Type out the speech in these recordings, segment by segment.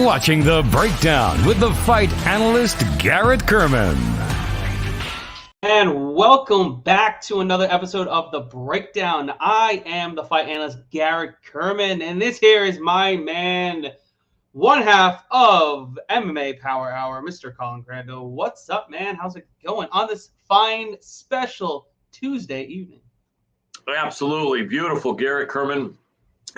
watching The Breakdown with the fight analyst, Garrett Kerman. And welcome back to another episode of The Breakdown. I am the fight analyst, Garrett Kerman, and this here is my man, one half of MMA Powerhour, Mr. Colin Crandal. What's up, man? How's it going on this fine, special Tuesday evening? Absolutely beautiful, Garrett Kerman.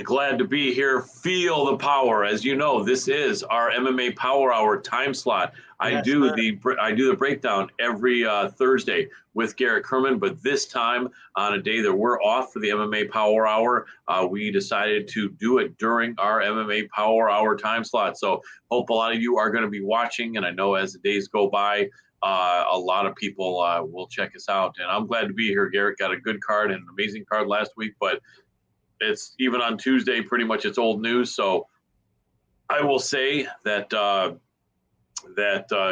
Glad to be here. Feel the power. As you know, this is our MMA Power Hour time slot. I do the breakdown every Thursday with Garrett Kerman, but this time on a day that we're off for the MMA Power Hour, we decided to do it during our MMA Power Hour time slot. So hope a lot of you are going to be watching, and I know as the days go by, a lot of people will check us out. And I'm glad to be here. Garrett got a good card and an amazing card last week, but it's even on Tuesday, pretty much it's old news. So I will say that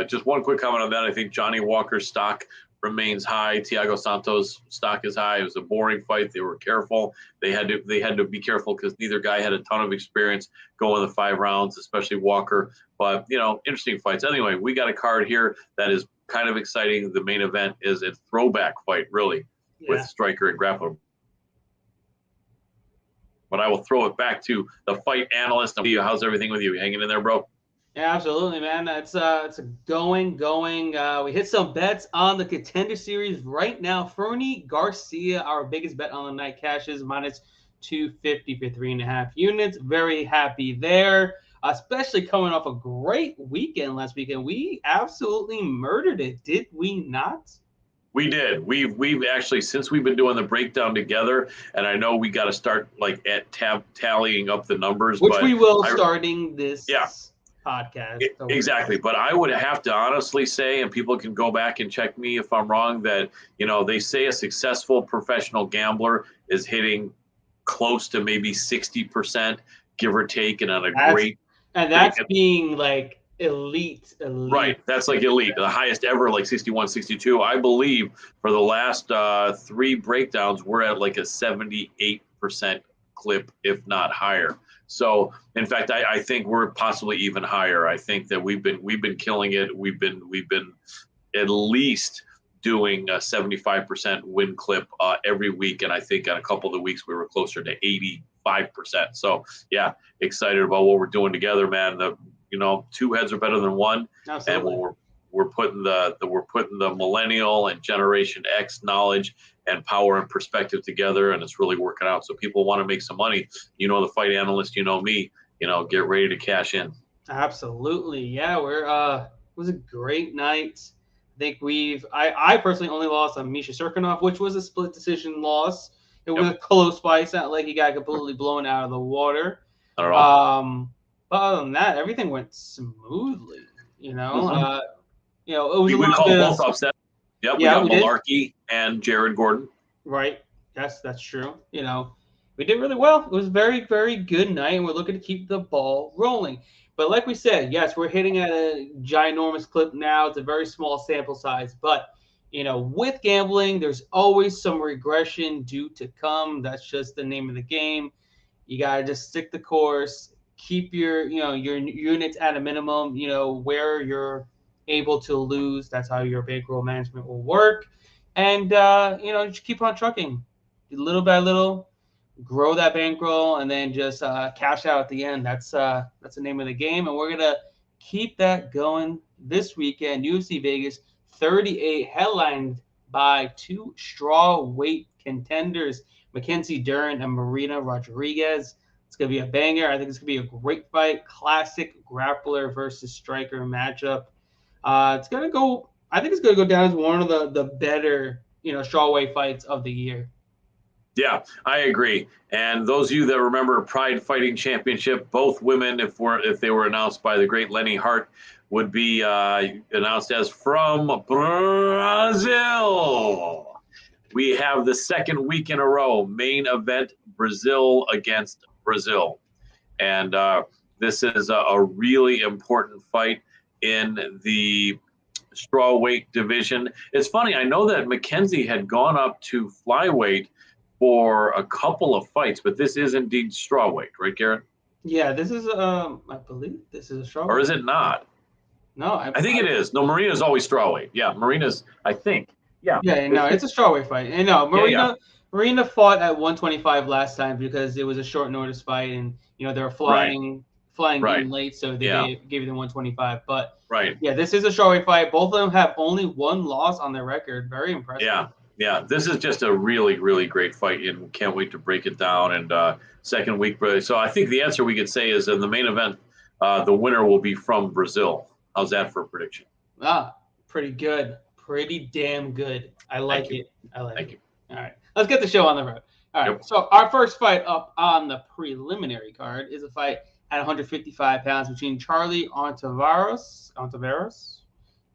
just one quick comment on that. I think Johnny Walker's stock remains high. Thiago Santos' stock is high. It was a boring fight. They were careful. They had to be careful because neither guy had a ton of experience going the 5 rounds, especially Walker. But, interesting fights. Anyway, we got a card here that is kind of exciting. The main event is a throwback fight, really, with striker and grappler. But I will throw it back to the fight analyst. How's everything with you? Hanging in there, bro? Yeah, absolutely, man. It's a going. We hit some bets on the Contender Series right now. Fernie Garcia, our biggest bet on the night, cashes minus 250 for 3.5 units. Very happy there, especially coming off a great weekend last weekend. We absolutely murdered it, did we not? We did. We've actually, since we've been doing the breakdown together, and I know we got to start at tallying up the numbers, which we will starting this podcast. Exactly. But I would have to honestly say, and people can go back and check me if I'm wrong, that they say a successful professional gambler is hitting close to maybe 60%, give or take, and on that's being like elite. Right, that's like elite, the highest ever, like 61, 62. I believe for the last 3 breakdowns, we're at like a 78% clip, if not higher. So, in fact, I think we're possibly even higher. I think that we've been killing it. We've been at least doing a 75% win clip every week, and I think on a couple of the weeks we were closer to 85%. So, yeah, excited about what we're doing together, man. 2 heads are better than one. Absolutely. And we're putting the millennial and Generation X knowledge and power and perspective together, and it's really working out. So people want to make some money. The fight analyst, me. Get ready to cash in. Absolutely, yeah. It was a great night. I think I personally only lost on Misha Serkinov, which was a split decision loss. It was a close fight. It's not like he got completely blown out of the water. Not at all. But other than that, everything went smoothly. It was we called both upsets. Yep, we got Malarkey and Jared Gordon. Right. That's true. We did really well. It was a very, very good night, and we're looking to keep the ball rolling. But like we said, yes, we're hitting at a ginormous clip now. It's a very small sample size, but with gambling, there's always some regression due to come. That's just the name of the game. You gotta just stick the course. Keep your units at a minimum, where you're able to lose. That's how your bankroll management will work. And, just keep on trucking. Little by little, grow that bankroll, and then just cash out at the end. That's the name of the game. And we're going to keep that going this weekend. UFC Vegas 38, headlined by 2 strawweight contenders, Mackenzie Dern and Marina Rodriguez. It's going to be a banger. I think it's going to be a great fight. Classic grappler versus striker matchup. It's going to go – I think it's going to go down as one of the better, strawweight fights of the year. Yeah, I agree. And those of you that remember Pride Fighting Championship, both women, if they were announced by the great Lenny Hart, would be announced as from Brazil. We have the second week in a row, main event, Brazil against Brazil. And this is a really important fight in the strawweight division. It's funny, I know that Mackenzie had gone up to flyweight for a couple of fights, but this is indeed strawweight, right, Garrett? Yeah, this is I believe this is a strawweight. Or is it not? No, I think it is. No, Marina's always strawweight. Yeah, Marina's, I think. Yeah. Yeah, no, it's a strawweight fight. And no, Yeah. Marina fought at 125 last time because it was a short notice fight, and they were flying Right. in late, so they Yeah. gave you the 125. But Right. yeah, this is a strawweight fight. Both of them have only one loss on their record. Very impressive. Yeah. Yeah. This is just a really, really great fight, and can't wait to break it down. And second week, so I think the answer we could say is in the main event, the winner will be from Brazil. How's that for a prediction? Pretty good. Pretty damn good. I like it. Thank you. All right. Let's get the show on the road. All right. Yep. So our first fight up on the preliminary card is a fight at 155 pounds between Charlie Ontiveros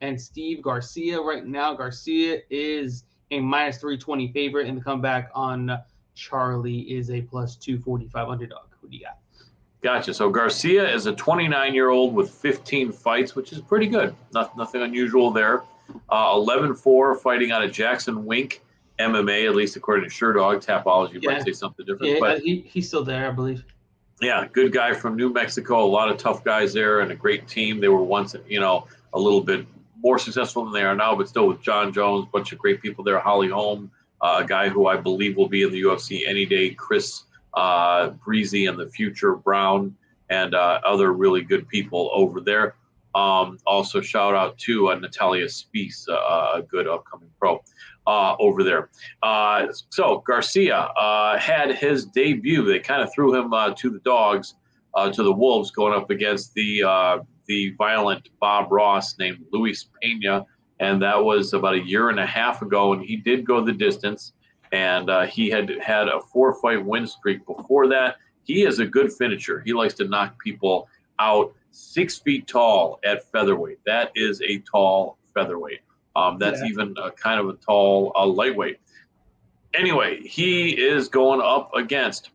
and Steve Garcia. Right now, Garcia is a minus 320 favorite, and the comeback on Charlie is a plus 245 underdog. Who do you got? Gotcha. So Garcia is a 29-year-old with 15 fights, which is pretty good. Nothing unusual there. 11-4 fighting out of Jackson Wink MMA, at least according to SureDog. Tapology might say something different. Yeah, but he's still there, I believe. Yeah, good guy from New Mexico. A lot of tough guys there and a great team. They were once, a little bit more successful than they are now, but still with John Jones, a bunch of great people there. Holly Holm, a guy who I believe will be in the UFC any day. Chris Breezy in the future, Brown, and other really good people over there. Also, shout out to Natalia Spies, a good upcoming pro over there. So Garcia had his debut. They kind of threw him to the dogs, to the wolves, going up against the violent Bob Ross named Luis Pena, and that was about a year and a half ago. And he did go the distance, and he had a 4-fight win streak before that. He is a good finisher. He likes to knock people out. 6 feet tall at featherweight. That is a tall featherweight. That's even kind of a tall lightweight. Anyway, he is going up against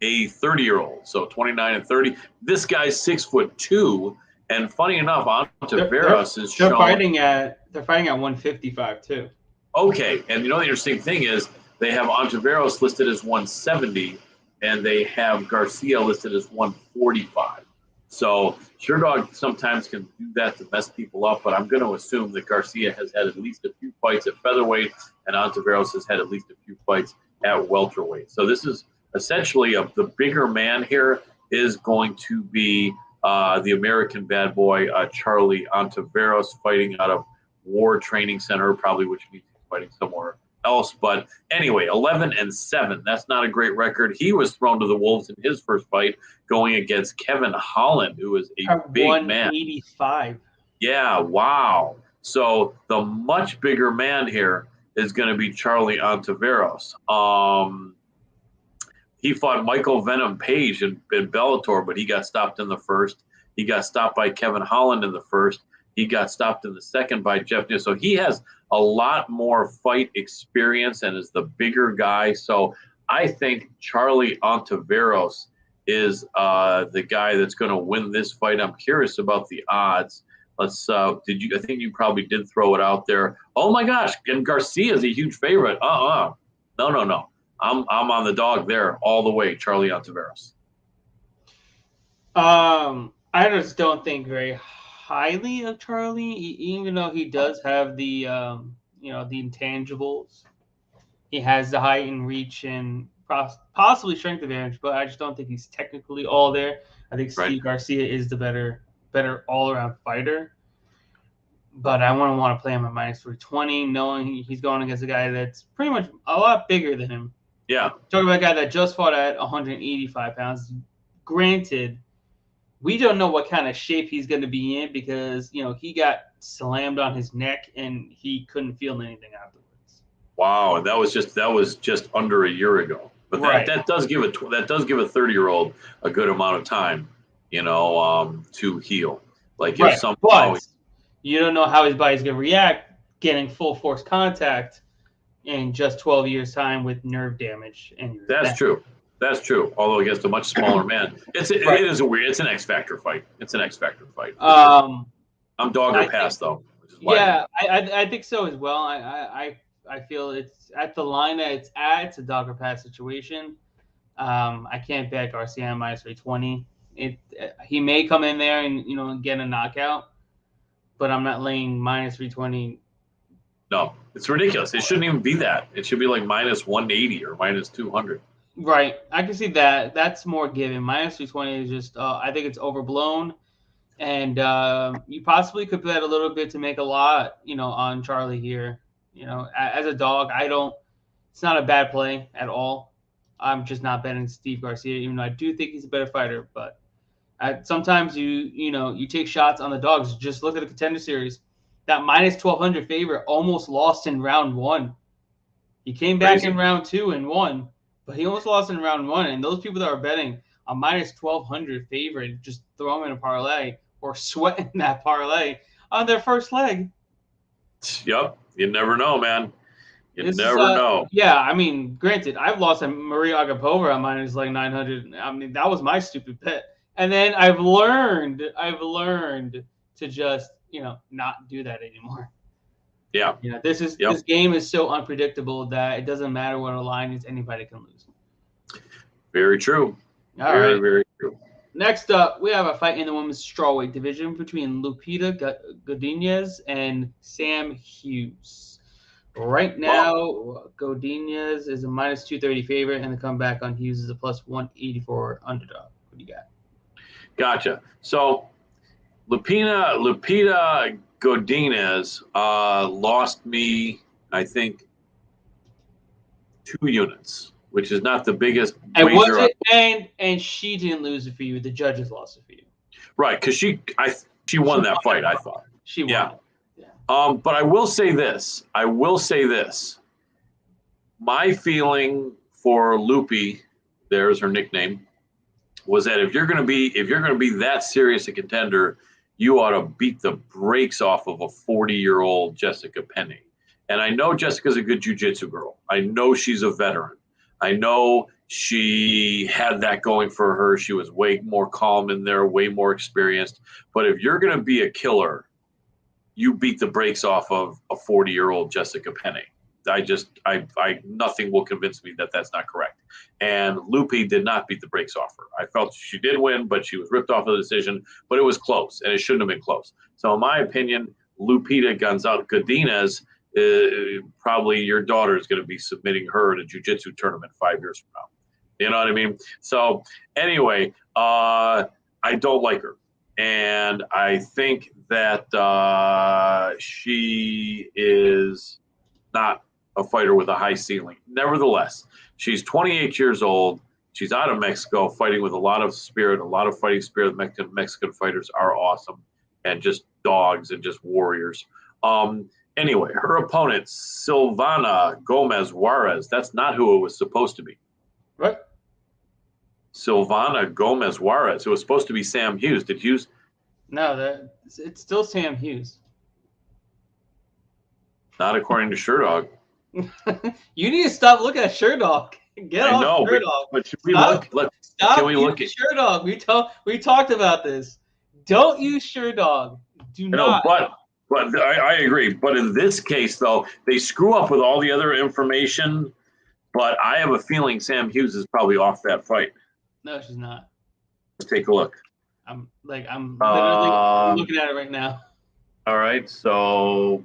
a 30-year-old, so 29 and 30. This guy's 6'2", and funny enough, Ontiveros is shown. They're fighting at 155 too. Okay, and the interesting thing is they have Ontiveros listed as 170, and they have Garcia listed as 145. So SureDog sometimes can do that to mess people up, but I'm going to assume that Garcia has had at least a few fights at featherweight, and Ontiveros has had at least a few fights at welterweight. So this is essentially the bigger man here is going to be the American bad boy, Charlie Ontiveros, fighting out of War Training Center, probably, which means he's fighting somewhere else. But anyway, 11-7. That's not a great record. He was thrown to the wolves in his first fight, going against Kevin Holland, who is a big 185. man. Yeah, wow. So the much bigger man here is going to be Charlie Ontiveros. He fought Michael Venom Page in Bellator, but he got stopped in the first. He got stopped by Kevin Holland in the first. He got stopped in the second by Jeff Neal. So he has a lot more fight experience and is the bigger guy. So I think Charlie Ontiveros is the guy that's going to win this fight. I'm curious about the odds. Let's. I think you probably did throw it out there. Oh my gosh! And Garcia is a huge favorite. No. I'm on the dog there all the way. Charlie Ontiveros. I just don't think very highly of Charlie, even though he does have the the intangibles. He has the height and reach and possibly strength advantage, but I just don't think he's technically all there. I think Steve Garcia is the better all-around fighter. But I want to play him at minus 320, knowing he's going against a guy that's pretty much a lot bigger than him. Yeah. Talking about a guy that just fought at 185 pounds. Granted, we don't know what kind of shape he's going to be in because, he got slammed on his neck and he couldn't feel anything afterwards. Wow, that was just under a year ago. But that does give a 30-year-old a good amount of time, to heal. Like if somehow, but you don't know how his body's going to react getting full force contact in just 12 years' time with nerve damage. That's true. That's true. Although against a much smaller man, it's an X Factor fight. It's an X Factor fight. I'm dog or pass though. I think so as well. I feel it's at the line that it's at. It's a dog or pass situation. I can't bet Garcia minus 320. He may come in there and get a knockout, but I'm not laying minus 320. No, it's ridiculous. It shouldn't even be that. It should be like minus 180 or minus 200. Right, I can see that. That's more given. Minus 320 is just I think it's overblown, and you possibly could bet a little bit to make a lot, on Charlie here. As a dog, I don't. It's not a bad play at all. I'm just not betting Steve Garcia, even though I do think he's a better fighter. But sometimes you take shots on the dogs. Just look at the Contender Series. That minus 1,200 favorite almost lost in round 1. He came back in round 2 and won, but he almost lost in round 1. And those people that are betting a minus 1,200 favorite, just throw him in a parlay or sweating that parlay on their first leg. Yep, you never know, man. You never know. Yeah, I mean, granted, I've lost a Maria Agapova on minus like 900. I mean, that was my stupid bet. And then I've learned to just, not do that anymore. Yeah. This game is so unpredictable that it doesn't matter what a line is, anybody can lose. Very true. Very true. Next up, we have a fight in the women's strawweight division between Lupita Godinez and Sam Hughes. Right now, Godinez is a minus 230 favorite, and the comeback on Hughes is a plus 184 underdog. What do you got? Gotcha. So, Lupita Godinez lost me, I think, 2 units, which is not the biggest. And she didn't lose it for you. The judges lost it for you. Right, because she won that fight. I thought she won. Yeah. But I will say this. My feeling for Loopy, there's her nickname, was that if you're going to be that serious a contender, you ought to beat the brakes off of a 40-year-old Jessica Penney. And I know Jessica's a good jiu-jitsu girl. I know she's a veteran. I know she had that going for her. She was way more calm in there, way more experienced. But if you're going to be a killer, you beat the brakes off of a 40-year-old Jessica Penney. Nothing will convince me that that's not correct. And Loopy did not beat the brakes off her. I felt she did win, but she was ripped off of the decision. But it was close, and it shouldn't have been close. So in my opinion, Lupita Godinez, probably your daughter is going to be submitting her in a jiu-jitsu tournament 5 years from now. You know what I mean? So anyway, I don't like her. And I think that she is not a fighter with a high ceiling. Nevertheless, she's 28 years old. She's out of Mexico, fighting with a lot of spirit, a lot of fighting spirit. Mexican fighters are awesome and just dogs and just warriors. Anyway, her opponent, Silvana Gomez Juarez, that's not who it was supposed to be. What? Silvana Gomez Juarez. It was supposed to be Sam Hughes. Did Hughes? No, it's still Sam Hughes. Not according to Sherdog. You need to stop looking at Sherdog. Get off Sherdog. But should we look? Can we look at Sherdog? We talked about this. Don't use Sherdog. Do not. But I agree. But in this case, though, they screw up with all the other information. But I have a feeling Sam Hughes is probably off that fight. No, she's not. Let's take a look. I'm literally looking at it right now. All right, so.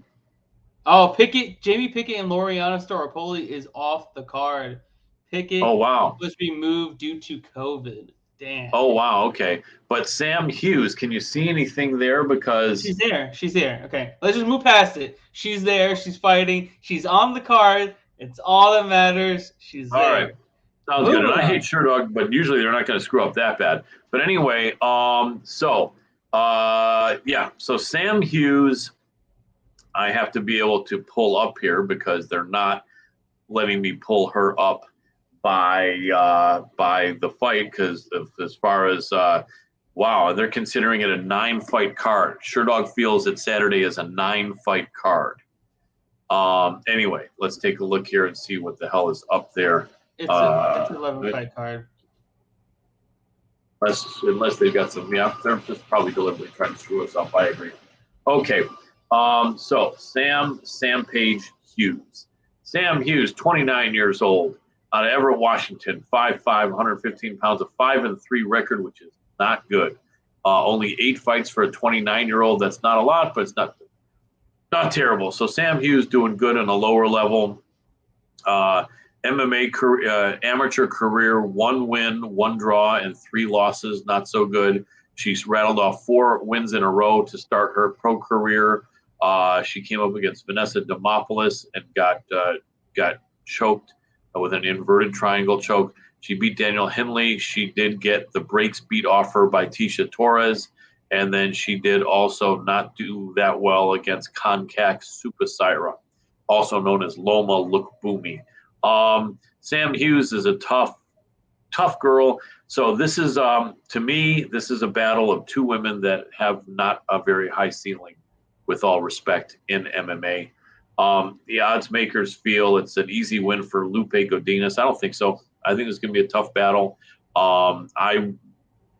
Oh, Jamie Pickett and Loriana Staropoli is off the card. Pickett was supposed to be moved due to COVID. Damn. Oh, wow, okay. But Sam Hughes, can you see anything there? Because She's there. Okay, let's just move past it. She's there. She's fighting. She's on the card. It's all that matters. She's there. All right. Sounds good. And I hate Sherdog, but usually they're not going to screw up that bad. But anyway, so Sam Hughes, I have to be able to pull up here because they're not letting me pull her up by the fight because as far as they're considering it a 9-fight card. Sherdog feels that Saturday is a 9-fight card. Anyway, let's take a look here and see what the hell is up there. It's an 11-fight card. Unless they've got some, they're just probably deliberately trying to screw us up. I agree. Okay, so Sam Page Hughes. Sam Hughes, 29 years old. out of Everett, Washington. 5'5", 115 pounds, a 5-3 record, which is not good. Only 8 fights for a 29-year-old. That's not a lot, but it's not terrible. So Sam Hughes doing good on a lower level. MMA career, amateur career, 1 win, 1 draw, and 3 losses. Not so good. She's rattled off 4 wins in a row to start her pro career. She came up against Vanessa Demopoulos and got choked with an inverted triangle choke. She beat Danielle Henley. She did get the brakes beat off her by Tisha Torres. And then she did also not do that well against Konkak Supasira, also known as Loma Lukbumi. Sam Hughes is a tough girl. So this is, to me, this is a battle of 2 women that have not a very high ceiling, with all respect, in MMA. The odds makers feel it's an easy win for Lupe Godinez. I don't think so. I think it's going to be a tough battle. I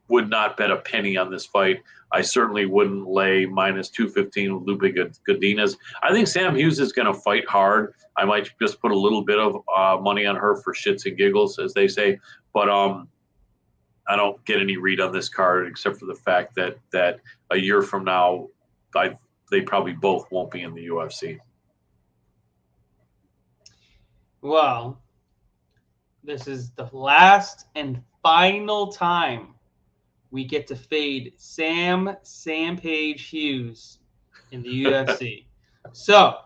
would not bet a penny on this fight. I certainly wouldn't lay minus 215 with Lupe Godinez. I think Sam Hughes is going to fight hard. I might just put a little bit of money on her for shits and giggles, as they say. But I don't get any read on this card except for the fact that a year from now, they probably both won't be in the UFC. Well, this is the last and final time we get to fade Sam Page Hughes in the UFC. So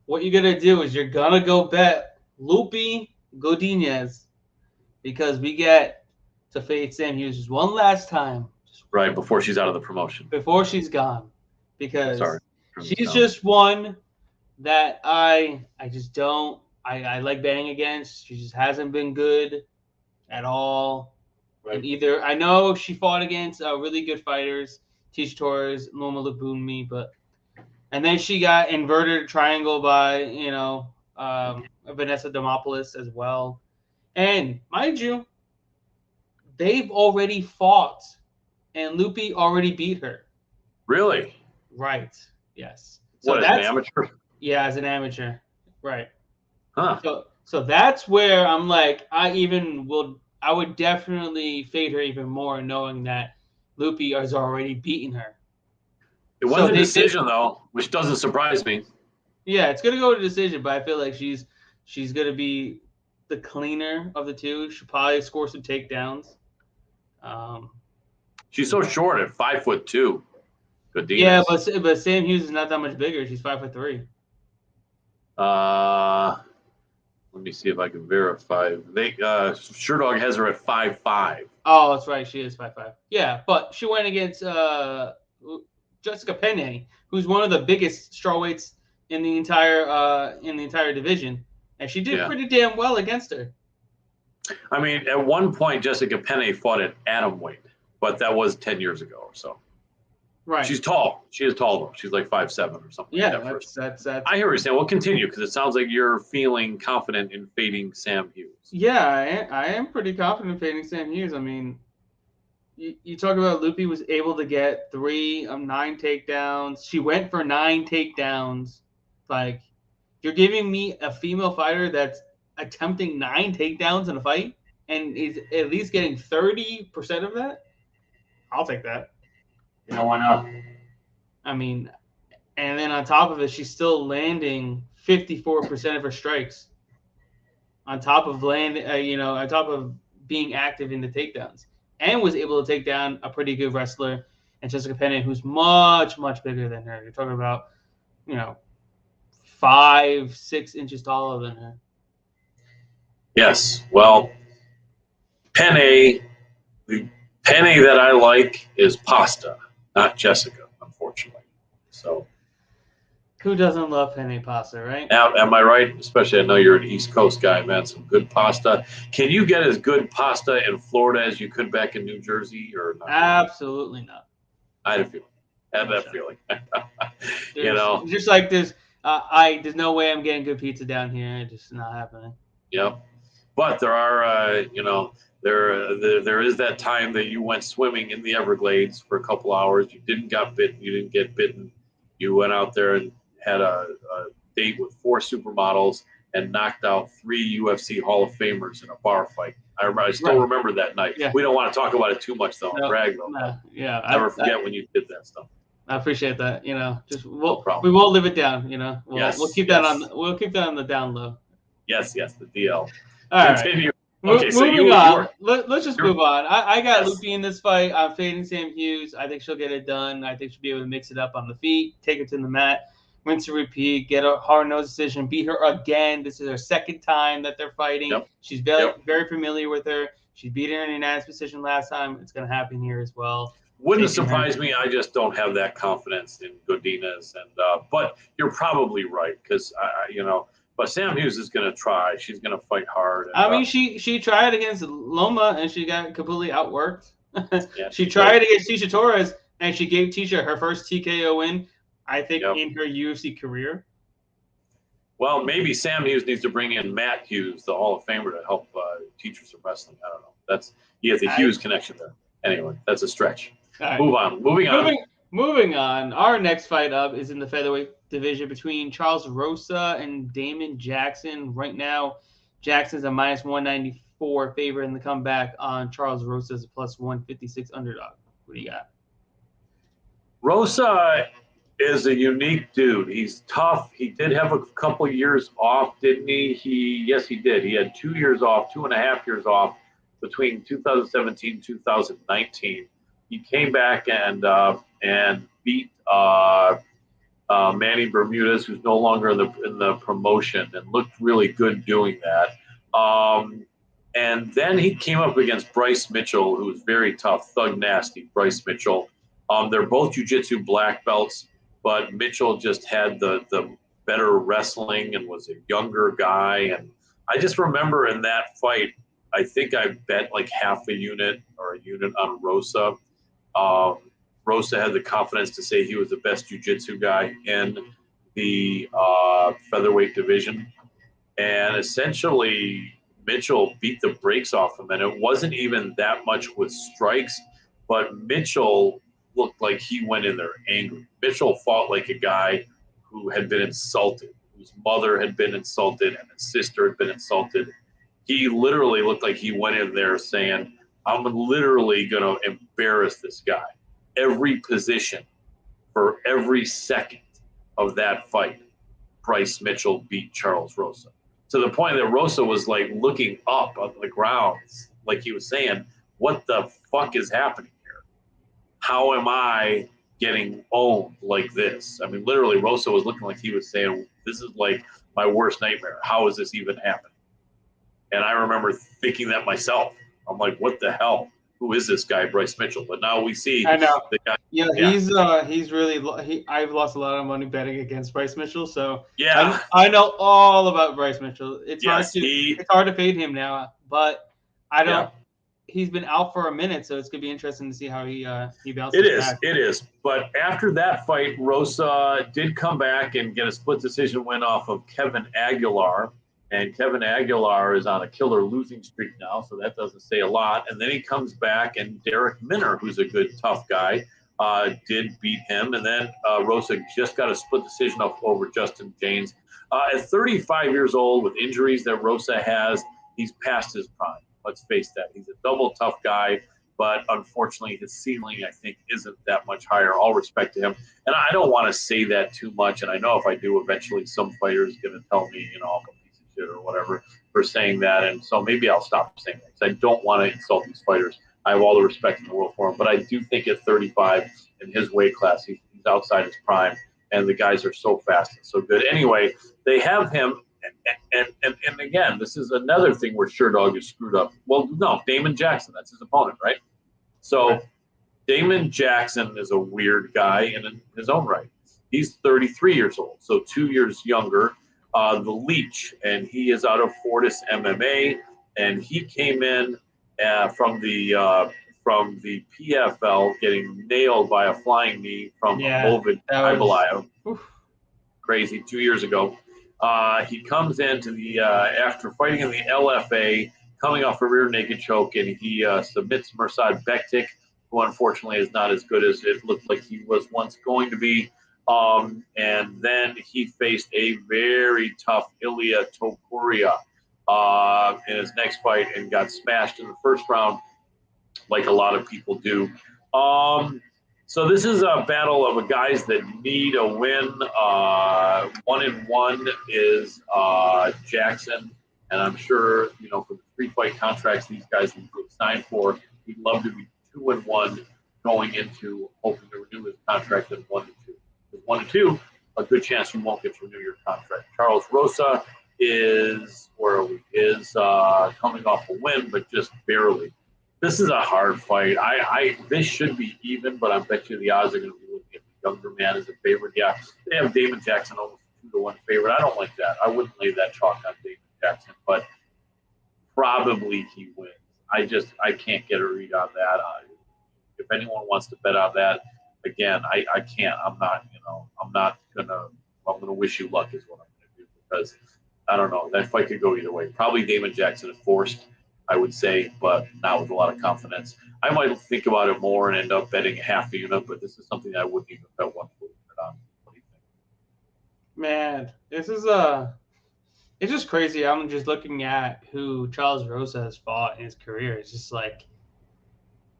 what you're going to do is you're going to go bet Lupe Godinez, because we get to fade Sam Hughes one last time. Right, before she's out of the promotion. Before she's gone. Because she's No. just one that I just don't – I like betting against. She just hasn't been good at all. Right. And either I know she fought against really good fighters, Tisha Torres, Loma Lukbumi, and then she got inverted triangle by Vanessa Demopoulos as well. And mind you, they've already fought, and Lupe already beat her. Really? Right. Yes. So what, as an amateur? Yeah, as an amateur. Right. Huh. So that's where I'm like, I would definitely fade her even more, knowing that Lupe has already beaten her. It was a decision, though, which doesn't surprise me. Yeah, it's gonna go to decision, but I feel like she's gonna be the cleaner of the two. She'll probably score some takedowns. She's so short at 5'2". Godinez. Yeah, but Sam Hughes is not that much bigger. She's 5'3". Let me see if I can verify. Sherdog has her at 5'5". Oh, that's right. She is 5'5". Yeah, but she went against Jessica Penne, who's one of the biggest strawweights in the entire division, and she did pretty damn well against her. I mean, at one point, Jessica Penne fought at atom weight, but that was 10 years ago or so. Right. She's tall. She is tall, though. She's like 5'7" or something. Yeah, like that's. I hear what you're saying. Well, continue, because it sounds like you're feeling confident in fading Sam Hughes. Yeah, I am pretty confident in fading Sam Hughes. I mean, you talk about Lupe was able to get 3 of 9 takedowns. She went for 9 takedowns. Like, you're giving me a female fighter that's attempting 9 takedowns in a fight and is at least getting 30% of that? I'll take that. Yeah, why not? I mean, and then on top of it, she's still landing 54% of her strikes. On top of on top of being active in the takedowns, and was able to take down a pretty good wrestler, and Jessica Penne, who's much, much bigger than her. You're talking about, 5-6 inches taller than her. Yes. Well, the Penne that I like is Pasta, not Jessica, unfortunately. So, who doesn't love Penne pasta, right? Am I right? Especially, I know you're an East Coast guy, man. Some good pasta. Can you get as good pasta in Florida as you could back in New Jersey, or not? Absolutely not. I had a feeling. Had that feeling. Just like there's no way I'm getting good pizza down here. It's just not happening. Yep. But there are, there is that time that you went swimming in the Everglades for a couple hours. You didn't get bitten. You went out there and had a date with 4 supermodels, and knocked out 3 UFC Hall of Famers in a bar fight. I still remember that night. Yeah. We don't want to talk about it too much, though. No, Brag, though. no, yeah. Never forget when you did that stuff. I appreciate that. No problem. We won't live it down. We'll keep that on the down low. Yes, the DL. All Continue. right. Okay, so moving on. Let's just move on. I got Yes. Lupi in this fight. I'm fading Sam Hughes. I think she'll get it done. I think she'll be able to mix it up on the feet, take it to the mat, rinse and repeat, get a hard-nosed decision, beat her again. This is her second time that they're fighting. Yep. She's very familiar with her. She beat her in a unanimous decision last time. It's going to happen here as well. Wouldn't surprise me. I just don't have that confidence in Godinez, but you're probably right because But Sam Hughes is going to try. She's going to fight hard. And, she tried against Loma and she got completely outworked. Yeah, she tried against Tisha Torres and she gave Tisha her first TKO win, I think, in her UFC career. Well, maybe Sam Hughes needs to bring in Matt Hughes, the Hall of Famer, to help teach her some wrestling. I don't know. He has a Hughes connection there. Anyway, that's a stretch. Right. Moving on. Our next fight up is in the featherweight division between Charles Rosa and Damon Jackson. Right now, Jackson's a minus 194 favorite in the comeback on Charles Rosa's a plus 156 underdog. What do you got? Rosa is a unique dude. He's tough. He did have a couple years off, didn't he? Yes, he did. He had 2 years off, 2.5 years off between 2017 and 2019. He came back and beat Manny Bermudez, who's no longer in the promotion, and looked really good doing that. And then he came up against Bryce Mitchell, who was very tough, thug nasty. Bryce Mitchell. They're both jiu-jitsu black belts, but Mitchell just had the better wrestling and was a younger guy. And I just remember in that fight, I think I bet like half a unit or a unit on Rosa. Rosa had the confidence to say he was the best jiu-jitsu guy in the featherweight division. And essentially, Mitchell beat the brakes off him. And it wasn't even that much with strikes, but Mitchell looked like he went in there angry. Mitchell fought like a guy who had been insulted, whose mother had been insulted and his sister had been insulted. He literally looked like he went in there saying, I'm literally going to embarrass this guy. Every position for every second of that fight, Bryce Mitchell beat Charles Rosa. To the point that Rosa was like looking up on the ground, like he was saying, what the fuck is happening here? How am I getting owned like this? I mean, literally, Rosa was looking like he was saying, this is like my worst nightmare. How is this even happening? And I remember thinking that myself. I'm like, what the hell? Who is this guy, Bryce Mitchell? But now we see the guy. Yeah, he's really. I've lost a lot of money betting against Bryce Mitchell, so yeah, I know all about Bryce Mitchell. It's it's hard to fade him now, but I don't. Yeah. He's been out for a minute, so it's gonna be interesting to see how he bounces back. It is. But after that fight, Rosa did come back and get a split decision win off of Kevin Aguilar. And Kevin Aguilar is on a killer losing streak now, so that doesn't say a lot. And then he comes back, and Derek Minner, who's a good, tough guy, did beat him. And then Rosa just got a split decision over Justin James. At 35 years old, with injuries that Rosa has, he's past his prime. Let's face that. He's a double tough guy, but unfortunately his ceiling, I think, isn't that much higher. All respect to him. And I don't want to say that too much, and I know if I do, eventually some fighter is going to tell me, I'm a piece of shit or whatever for saying that, and so maybe I'll stop saying that because I don't want to insult these fighters. I have all the respect in the world for him, but I do think at 35 in his weight class, he's outside his prime, and the guys are so fast and so good. Anyway, they have him. And again, this is another thing where Sherdog is screwed up. Well, no, Damon Jackson, that's his opponent, right? So Damon Jackson is a weird guy in his own right. He's 33 years old, so 2 years younger. The Leech, and he is out of Fortis MMA, and he came in from the PFL, getting nailed by a flying knee from Ovid Ibalayev. Crazy, 2 years ago. He comes into the after fighting in the LFA, coming off a rear naked choke, and he submits Mirsad Bektik, who unfortunately is not as good as it looked like he was once going to be. And then he faced a very tough Ilya Topuria in his next fight and got smashed in the first round, like a lot of people do. So this is a battle of guys that need a win. 1-1 is Jackson, and I'm sure for the 3-fight contracts these guys would sign for, he'd love to be 2-1 going into hoping to renew his contract at 1-2. With 1-2, a good chance you won't get to renew your contract. Charles Rosa is coming off a win, but just barely. This is a hard fight. This should be even, but I bet you the odds are going to be looking at the younger man as a favorite. Yeah, they have Damon Jackson almost 2-1 favorite. I don't like that. I wouldn't lay that chalk on Damon Jackson, but probably he wins. I can't get a read on that. If anyone wants to bet on that, again, I can't. I'm gonna wish you luck is what I'm gonna do, because I don't know. That fight could go either way. Probably Damon Jackson is forced, I would say, but not with a lot of confidence. I might think about it more and end up betting half a unit, but this is something I wouldn't even bet 1 unit on. What do you think? Man, this is it's just crazy. I'm just looking at who Charles Rosa has fought in his career. It's just like,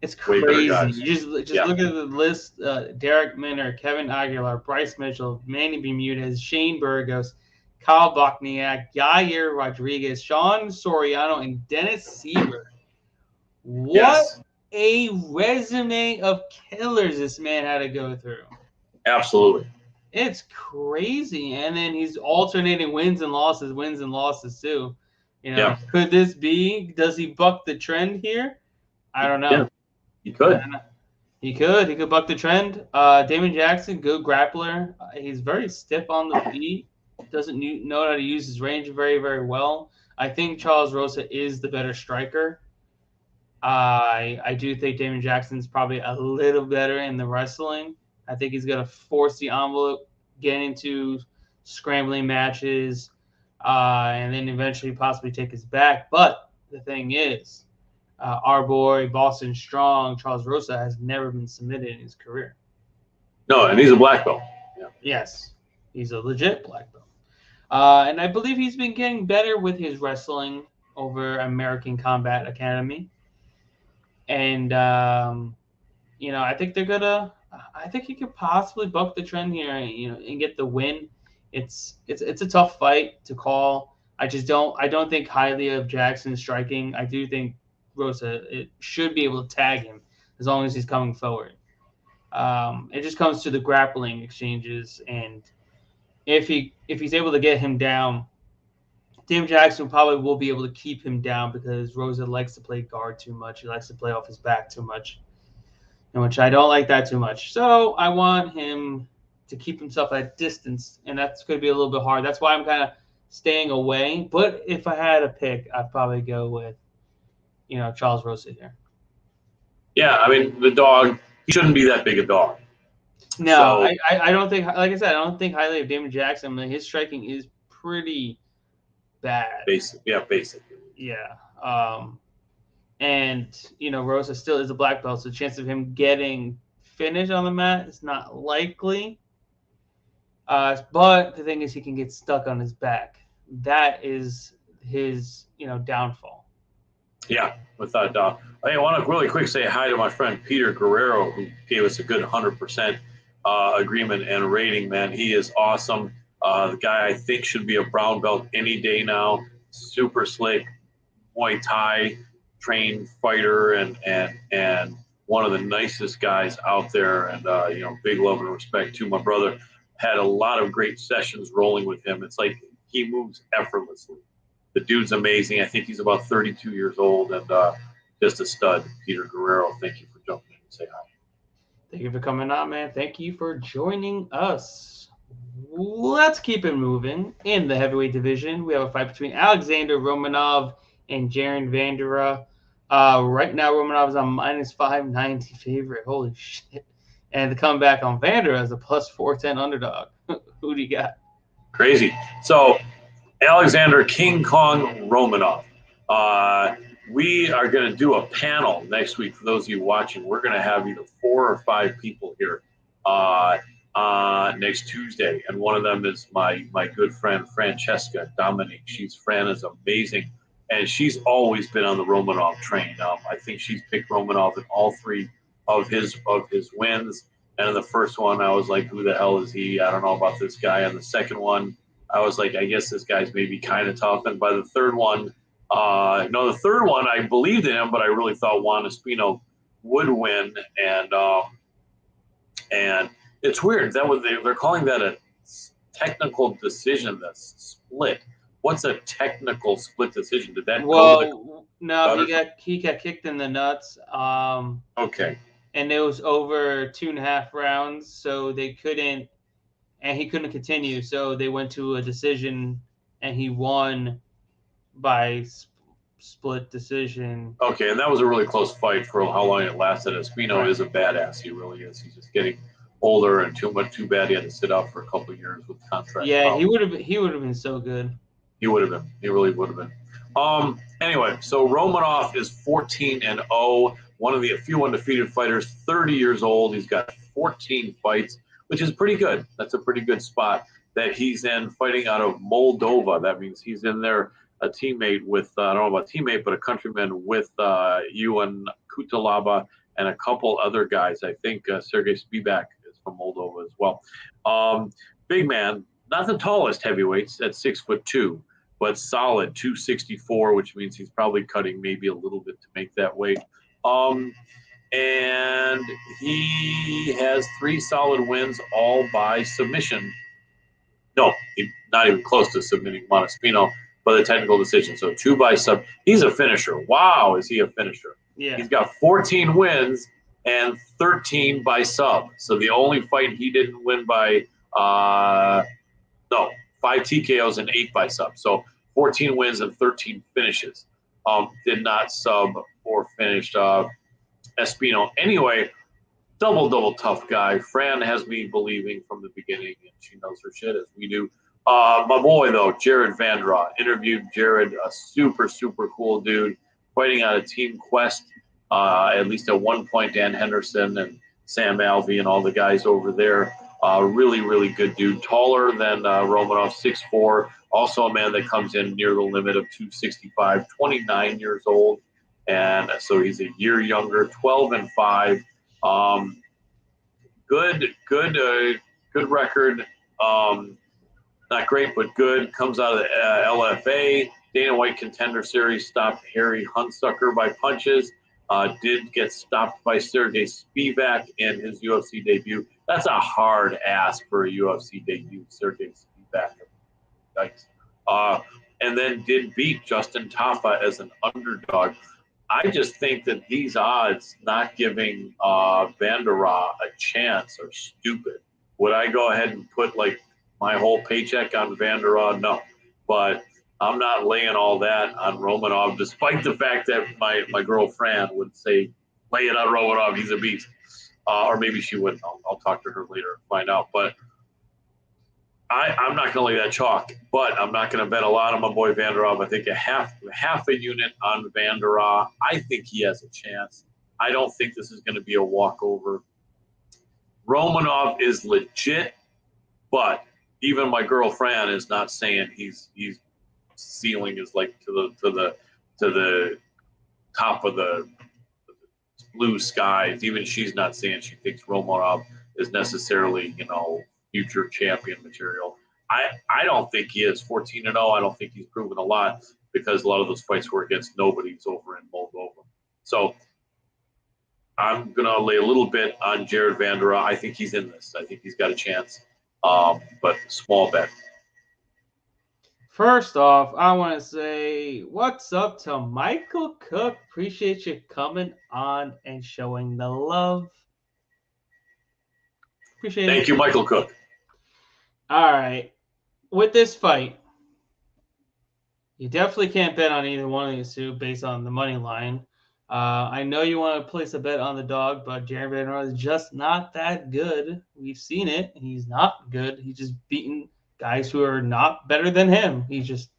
it's crazy. You just look at the list: Derek Minner, Kevin Aguilar, Bryce Mitchell, Manny Bermudez, Shane Burgos, Kyle Bochniak, Yair Rodriguez, Sean Soriano, and Dennis Sieber. What a resume of killers this man had to go through. Absolutely. It's crazy. And then he's alternating wins and losses too. Could this be? Does he buck the trend here? I don't know. Yeah, he could. He could buck the trend. Damon Jackson, good grappler. He's very stiff on the feet. Doesn't know how to use his range very, very well. I think Charles Rosa is the better striker. I do think Damon Jackson's probably a little better in the wrestling. I think he's going to force the envelope, get into scrambling matches, and then eventually possibly take his back. But the thing is, our boy, Boston Strong, Charles Rosa, has never been submitted in his career. No, and he's a black belt. Yeah. Yes, he's a legit black belt. And I believe he's been getting better with his wrestling over American Combat Academy. And, I think I think he could possibly buck the trend here, and get the win. It's a tough fight to call. I don't think highly of Jackson's striking. I do think Rosa should be able to tag him as long as he's coming forward. It just comes to the grappling exchanges, and if he's able to get him down, Damon Jackson probably will be able to keep him down, because Rosa likes to play guard too much. He likes to play off his back too much, and which I don't like that too much. So I want him to keep himself at distance, and that's going to be a little bit hard. That's why I'm kind of staying away. But if I had a pick, I'd probably go with, Charles Rosa here. Yeah, I mean, the dog, he shouldn't be that big a dog. No, so, I don't think, like I said, I don't think highly of Damon Jackson. I mean, his striking is pretty bad. Basic. Yeah. And Rosa still is a black belt, so the chance of him getting finished on the mat is not likely. But the thing is, he can get stuck on his back. That is his, downfall. Yeah, without a doubt. I want to really quick say hi to my friend Peter Guerrero, who gave us a good 100% agreement and rating. Man, he is awesome. The guy I think should be a brown belt any day now. Super slick, Muay Thai trained fighter, and one of the nicest guys out there. And big love and respect to my brother. Had a lot of great sessions rolling with him. It's like he moves effortlessly. The dude's amazing. I think he's about 32 years old, and just a stud. Peter Guerrero, thank you for jumping in and say hi. Thank you for coming on, man. Thank you for joining us. Let's keep it moving. In the heavyweight division, we have a fight between Alexander Romanov and Jaron Vandera. Right now, Romanov is on minus 590 favorite. Holy shit. And the comeback on Vandera is a plus 410 underdog. Who do you got? Crazy. So, Alexander King Kong Romanov. We are going to do a panel next week. For those of you watching, we're going to have either 4 or 5 people here. next Tuesday, and one of them is my good friend Francesca Dominic. Fran is amazing, and she's always been on the Romanov train. I think she's picked Romanov in all three of his wins. And in the first one, I was like, "Who the hell is he? I don't know about this guy." And the second one, I was like, "I guess this guy's maybe kind of tough." And by the third one, the third one, I believed in him, but I really thought Juan Espino would win, and it's weird that they're calling that a technical decision. That's split. What's a technical split decision? Did that go to the no, he got kicked in the nuts. Okay. And it was over 2.5 rounds, so he couldn't continue. So they went to a decision, and he won by split decision. Okay, and that was a really close fight for how long it lasted. Espino is a badass. He really is. He's just getting older and too bad he had to sit out for a couple of years with contract. Yeah, he would have been so good. He would have been. He really would have been. Anyway, so Romanov is 14-0, one of the few undefeated fighters, 30 years old. He's got 14 fights, which is pretty good. That's a pretty good spot that he's in, fighting out of Moldova. That means he's in there, a teammate with, I don't know about teammate, but a countryman with Ewan Kutalaba and a couple other guys. I think Sergey Spivak is from Moldova as well. Big man, not the tallest heavyweights at 6'2", but solid 264, which means he's probably cutting maybe a little bit to make that weight. And he has 3 solid wins, all by submission. No, not even close to submitting Montespino, but a technical decision. So 2 by sub. He's a finisher. Wow, is he a finisher? Yeah. He's got 14 wins and 13 by sub. So the only fight he didn't win by 5 TKOs and 8 by sub. So 14 wins and 13 finishes. Did not sub or finish Espino. Anyway, double tough guy. Fran has me believing from the beginning, and she knows her shit as we do. My boy, though, Jared Vandraw. Interviewed Jared, a super cool dude, fighting out of Team Quest. At least at one point, Dan Henderson and Sam Alvey and all the guys over there. Really good dude. Taller than Romanov, 6'4". Also a man that comes in near the limit of 265, 29 years old. And so he's a year younger, 12-5. Good record. Not great, but good. Comes out of the LFA. Dana White Contender Series stopped Harry Hunsucker by punches. Did get stopped by Sergey Spivak in his UFC debut. That's a hard ask for a UFC debut, Sergey Spivak. Yikes. And then did beat Justin Tafa as an underdog. I just think that these odds not giving Vandraw a chance are stupid. Would I go ahead and put like my whole paycheck on Vandraw? No. But I'm not laying all that on Romanov, despite the fact that my girl Fran would say, lay it on Romanov, he's a beast. Or maybe she wouldn't. I'll talk to her later and find out. But I'm not going to lay that chalk. But I'm not going to bet a lot on my boy Vandraw. I think a half a unit on Vandraw. I think he has a chance. I don't think this is going to be a walkover. Romanov is legit, but even my girl Fran is not saying he's ceiling is like to the top of the blue skies. Even she's not saying she thinks Romanov is necessarily, future champion material. I don't think he is 14-0. I don't think he's proven a lot because a lot of those fights were against nobodies over in Moldova. So I'm going to lay a little bit on Jared Vandraw. I think he's in this. I think he's got a chance, but small bet. First off, I want to say what's up to Michael Cook. Appreciate you coming on and showing the love. Appreciate it. Thank you, Michael Cook. All right. With this fight, you definitely can't bet on either one of these two based on the money line. I know you want to place a bet on the dog, but Jared Vandraw is just not that good. We've seen it. He's not good. He's just beaten guys who are not better than him. He's just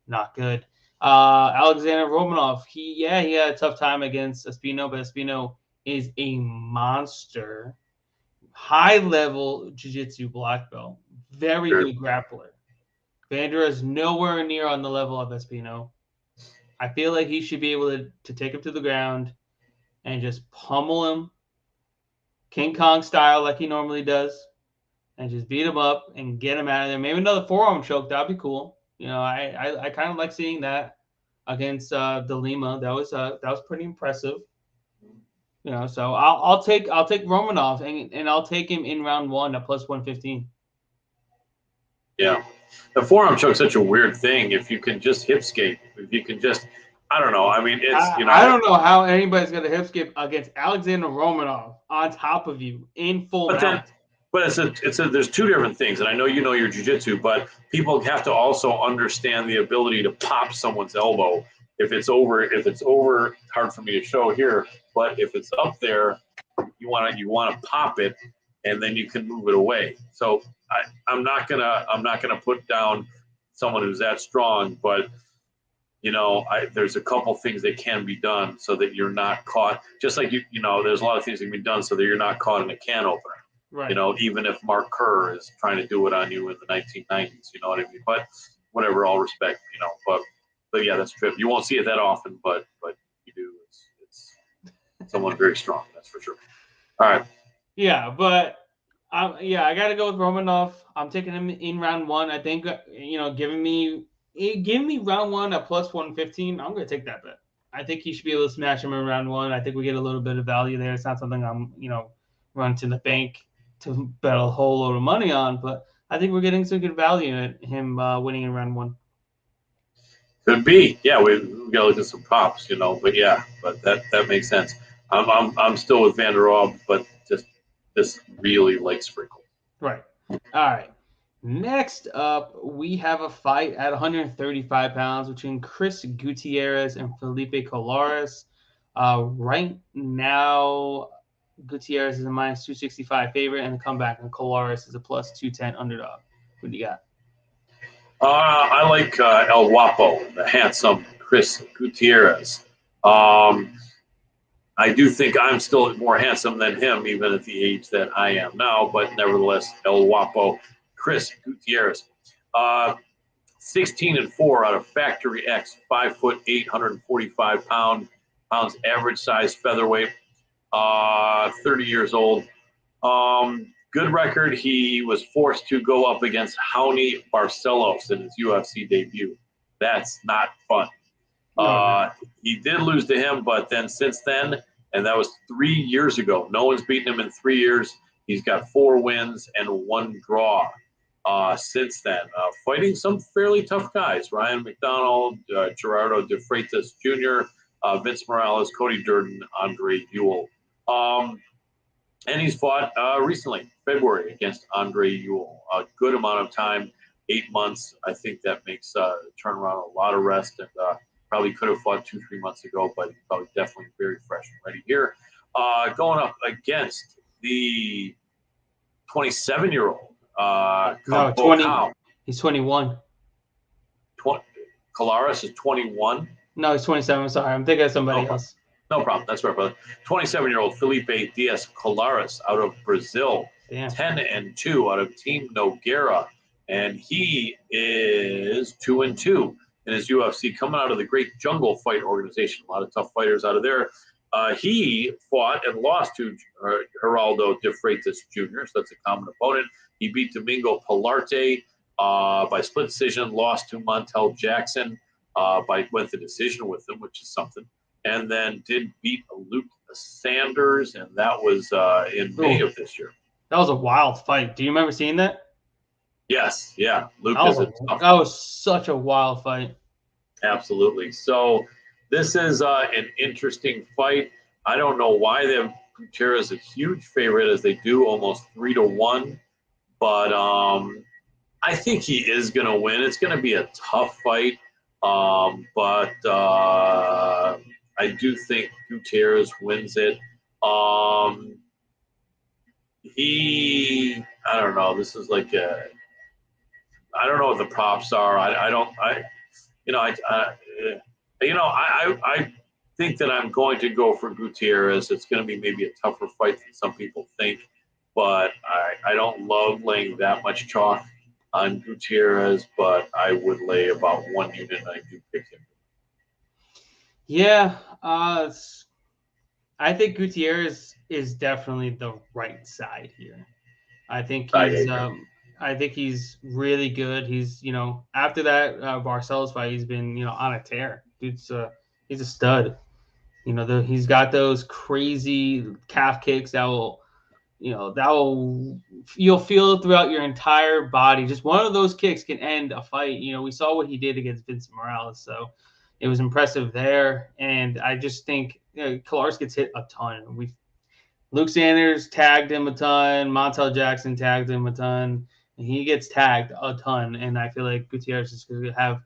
not good. Alexander Romanov, he had a tough time against Espino, but Espino is a monster. high-level jiu-jitsu black belt. Very good grappler. Vandera is nowhere near on the level of Espino. I feel like he should be able to take him to the ground and just pummel him King Kong style like he normally does and just beat him up and get him out of there. Maybe another forearm choke. That'd be cool. I kind of like seeing that against De Lima. That was pretty impressive. So I'll take Romanov and I'll take him in round 1 at plus 115. Yeah, the forearm choke's such a weird thing. If you can just hip skate, if you can just, I don't know. I mean, I don't know how anybody's gonna hip skip against Alexander Romanov on top of you in full mount. But there's two different things, and I know you know your jiu-jitsu, but people have to also understand the ability to pop someone's elbow. If it's over, hard for me to show here, but if it's up there, you want to pop it, and then you can move it away. So I'm not gonna put down someone who's that strong, but there's a couple things that can be done so that you're not caught. Just like there's a lot of things that can be done so that you're not caught in a can opener. Right. Even if Mark Kerr is trying to do it on you in the 1990s, you know what I mean? But whatever, all respect, but yeah, that's true. You won't see it that often, but you do. It's someone very strong, that's for sure. All right. Yeah, but I got to go with Romanov. I'm taking him in round 1. I think giving me round 1 at plus 115. I'm going to take that bet. I think he should be able to smash him in round 1. I think we get a little bit of value there. It's not something I'm run to the bank to bet a whole load of money on, but I think we're getting some good value at him winning in round 1. Could be, yeah. We got to look at some props, but yeah, but that makes sense. I'm still with Van der Rohe, but just really like sprinkle. Right. All right. Next up, we have a fight at 135 pounds between Chris Gutierrez and Felipe Colares. Right now, Gutierrez is a minus 265 favorite, and the comeback, and Colares is a plus 210 underdog. Who do you got? I like El Guapo, the handsome Chris Gutierrez. I do think I'm still more handsome than him, even at the age that I am now, but nevertheless, El Guapo, Chris Gutierrez. 16-4 out of Factory X, 5'8", 145 pounds, average size featherweight, 30 years old. Good record. He was forced to go up against Raoni Barcelos in his UFC debut. That's not fun. He did lose to him, but then since then, and that was 3 years ago, no one's beaten him in 3 years. He's got 4 wins and 1 draw since then. Fighting some fairly tough guys: Ryan McDonald, Gerardo de Freitas Jr., Vince Morales, Cody Durden, Andre Ewell. And he's fought recently, February, against Andre Ewell. A good amount of time, 8 months. I think that makes turnaround a lot of rest, and probably could have fought 2-3 months ago, but he's probably definitely very fresh and ready here. Going up against the 27-year-old. No, 20. He's 21. Colares is 21. No, he's 27. I'm sorry. I'm thinking of somebody else. No problem. That's right, brother. 27-year-old Felipe Diaz Colares out of Brazil. Damn. 10-2 out of Team Nogueira. And he is 2-2 in his UFC, coming out of the Great Jungle Fight Organization. A lot of tough fighters out of there. He fought and lost to Geraldo de Freitas Jr., so that's a common opponent. He beat Domingo Pilarte by split decision, lost to Montel Jackson went the decision with him, which is something. And then did beat Luke Sanders, and that was in May of this year. That was a wild fight. Do you remember seeing that? Yes, yeah. Luke that was such a wild fight. Absolutely. So this is an interesting fight. I don't know why they have Gutierrez a huge favorite as they do, almost 3-1. But I think he is going to win. It's going to be a tough fight. But I do think Gutierrez wins it. I don't know. This is like I don't know what the props are. I think that I'm going to go for Gutierrez. It's going to be maybe a tougher fight than some people think. but I don't love laying that much chalk on Gutierrez, but I would lay about 1 unit, and I do pick him. Yeah, I think Gutierrez is definitely the right side here. I think he's really good. He's after that Barcelos fight, he's been on a tear. He's a stud. He's got those crazy calf kicks that will you'll feel it throughout your entire body. Just one of those kicks can end a fight. We saw what he did against Vincent Morales, so it was impressive there. And I just think Kolaris gets hit a ton. Luke Sanders tagged him a ton. Montel Jackson tagged him a ton. And he gets tagged a ton. And I feel like Gutierrez is going to have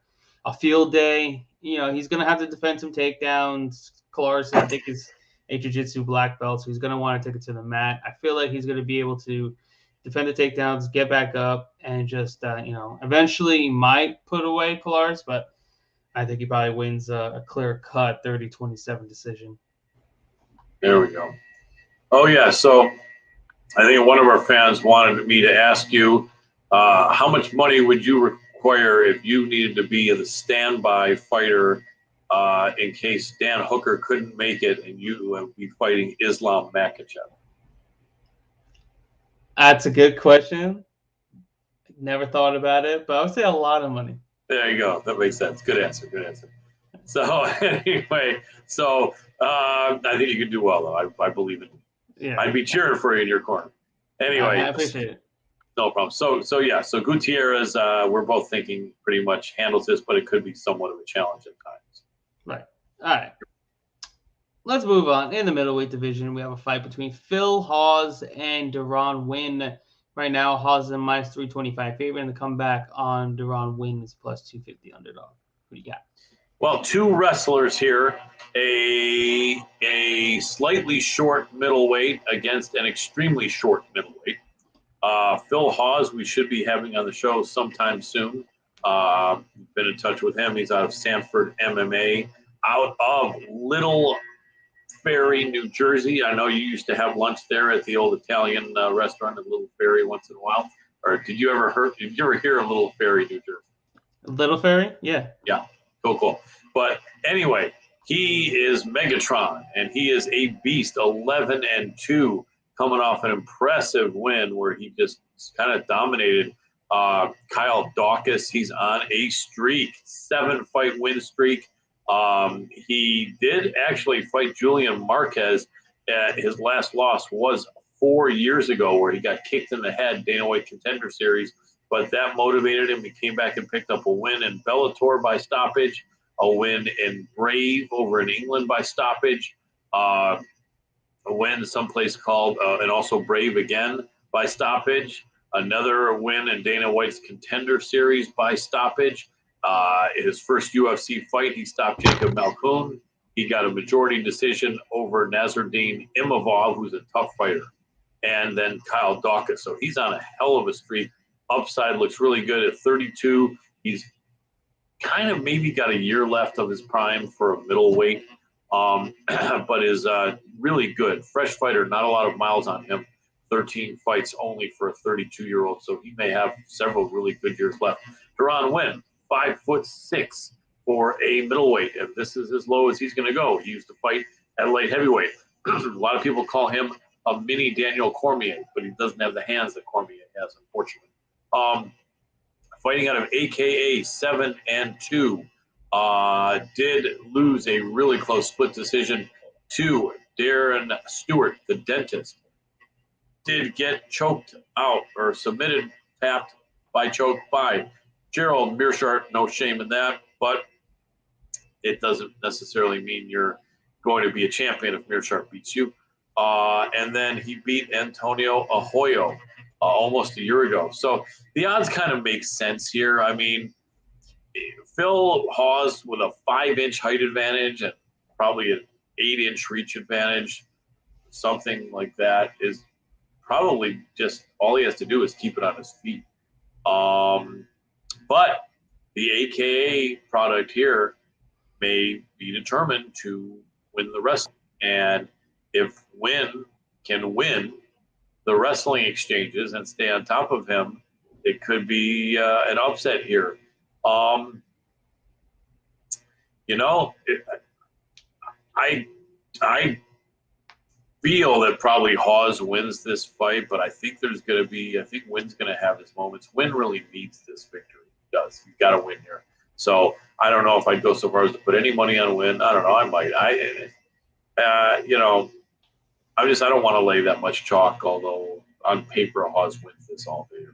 a field day. He's going to have to defend some takedowns. Kolaris, I think, is a jiu-jitsu black belt, so he's going to want to take it to the mat. I feel like he's going to be able to defend the takedowns, get back up, and just, eventually might put away Kolaris, but I think he probably wins a clear-cut 30-27 decision. There we go. Oh, yeah. So I think one of our fans wanted me to ask you, how much money would you require if you needed to be the standby fighter in case Dan Hooker couldn't make it and you would be fighting Islam Makhachev? That's a good question. Never thought about it, but I would say a lot of money. There you go. That makes sense. Good answer. Good answer. So anyway, I think you can do well, though. I believe in you. Yeah. I'd be cheering for you in your corner. Anyway, I appreciate it. No problem. So Gutierrez, we're both thinking pretty much handles this, but it could be somewhat of a challenge at times. Right. All right. Let's move on. In the middleweight division, we have a fight between Phil Hawes and Deron Winn. Right now, Hawes is a minus 325 favorite, and the comeback on Deron Winn is plus 250 underdog. What do you got? Well, two wrestlers here, a slightly short middleweight against an extremely short middleweight. Phil Hawes, we should be having on the show sometime soon. Been in touch with him. He's out of Sanford MMA, out of Little Ferry, New Jersey. I know you used to have lunch there at the old Italian restaurant at Little Ferry once in a while. Or did you ever hear of Little Ferry, New Jersey? Little Ferry? Yeah. Yeah. Cool. But anyway, he is Megatron, and he is a beast, 11-2, coming off an impressive win where he just kind of dominated Kyle Dawkins. He's on a streak, 7-fight win streak. He did actually fight Julian Marquez. His last loss was 4 years ago where he got kicked in the head, Dana White Contender Series. But that motivated him. He came back and picked up a win in Bellator by stoppage, a win in Brave over in England by stoppage, a win someplace called, and also Brave again by stoppage, another win in Dana White's Contender Series by stoppage. His first UFC fight, he stopped Jacob Malkoun. He got a majority decision over Nasruddin Imavov, who's a tough fighter, and then Kyle Dawkins. So he's on a hell of a streak. Upside looks really good at 32. He's kind of maybe got a year left of his prime for a middleweight, but is really good. Fresh fighter, not a lot of miles on him. 13 fights only for a 32-year-old, so he may have several really good years left. Deron Winn, 5'6" for a middleweight, and this is as low as he's going to go. He used to fight at light heavyweight. A lot of people call him a mini Daniel Cormier, but he doesn't have the hands that Cormier has, unfortunately. Fighting out of AKA 7-2, did lose a really close split decision to Darren Stewart, the dentist. Did get choked out or submitted, tapped by Gerald Meerschaert. No shame in that, but it doesn't necessarily mean you're going to be a champion if Meerschaert beats you. And then he beat Antonio Arroyo almost a year ago. So the odds kind of make sense here. I mean, Phil Hawes with a 5-inch height advantage and probably an 8-inch reach advantage, something like that, is probably just all he has to do is keep it on his feet. But the AKA product here may be determined to win the wrestling. And if Win can win, the wrestling exchanges and stay on top of him, it could be an upset here. You know, I feel that probably Hawes wins this fight, but I think Wynn's going to have his moments. Wynn really needs this victory. He does. He's got to win here. So I don't know if I'd go so far as to put any money on Wynn. I don't know. I might. You know, I don't want to lay that much chalk, although on paper Hawes wins this all day.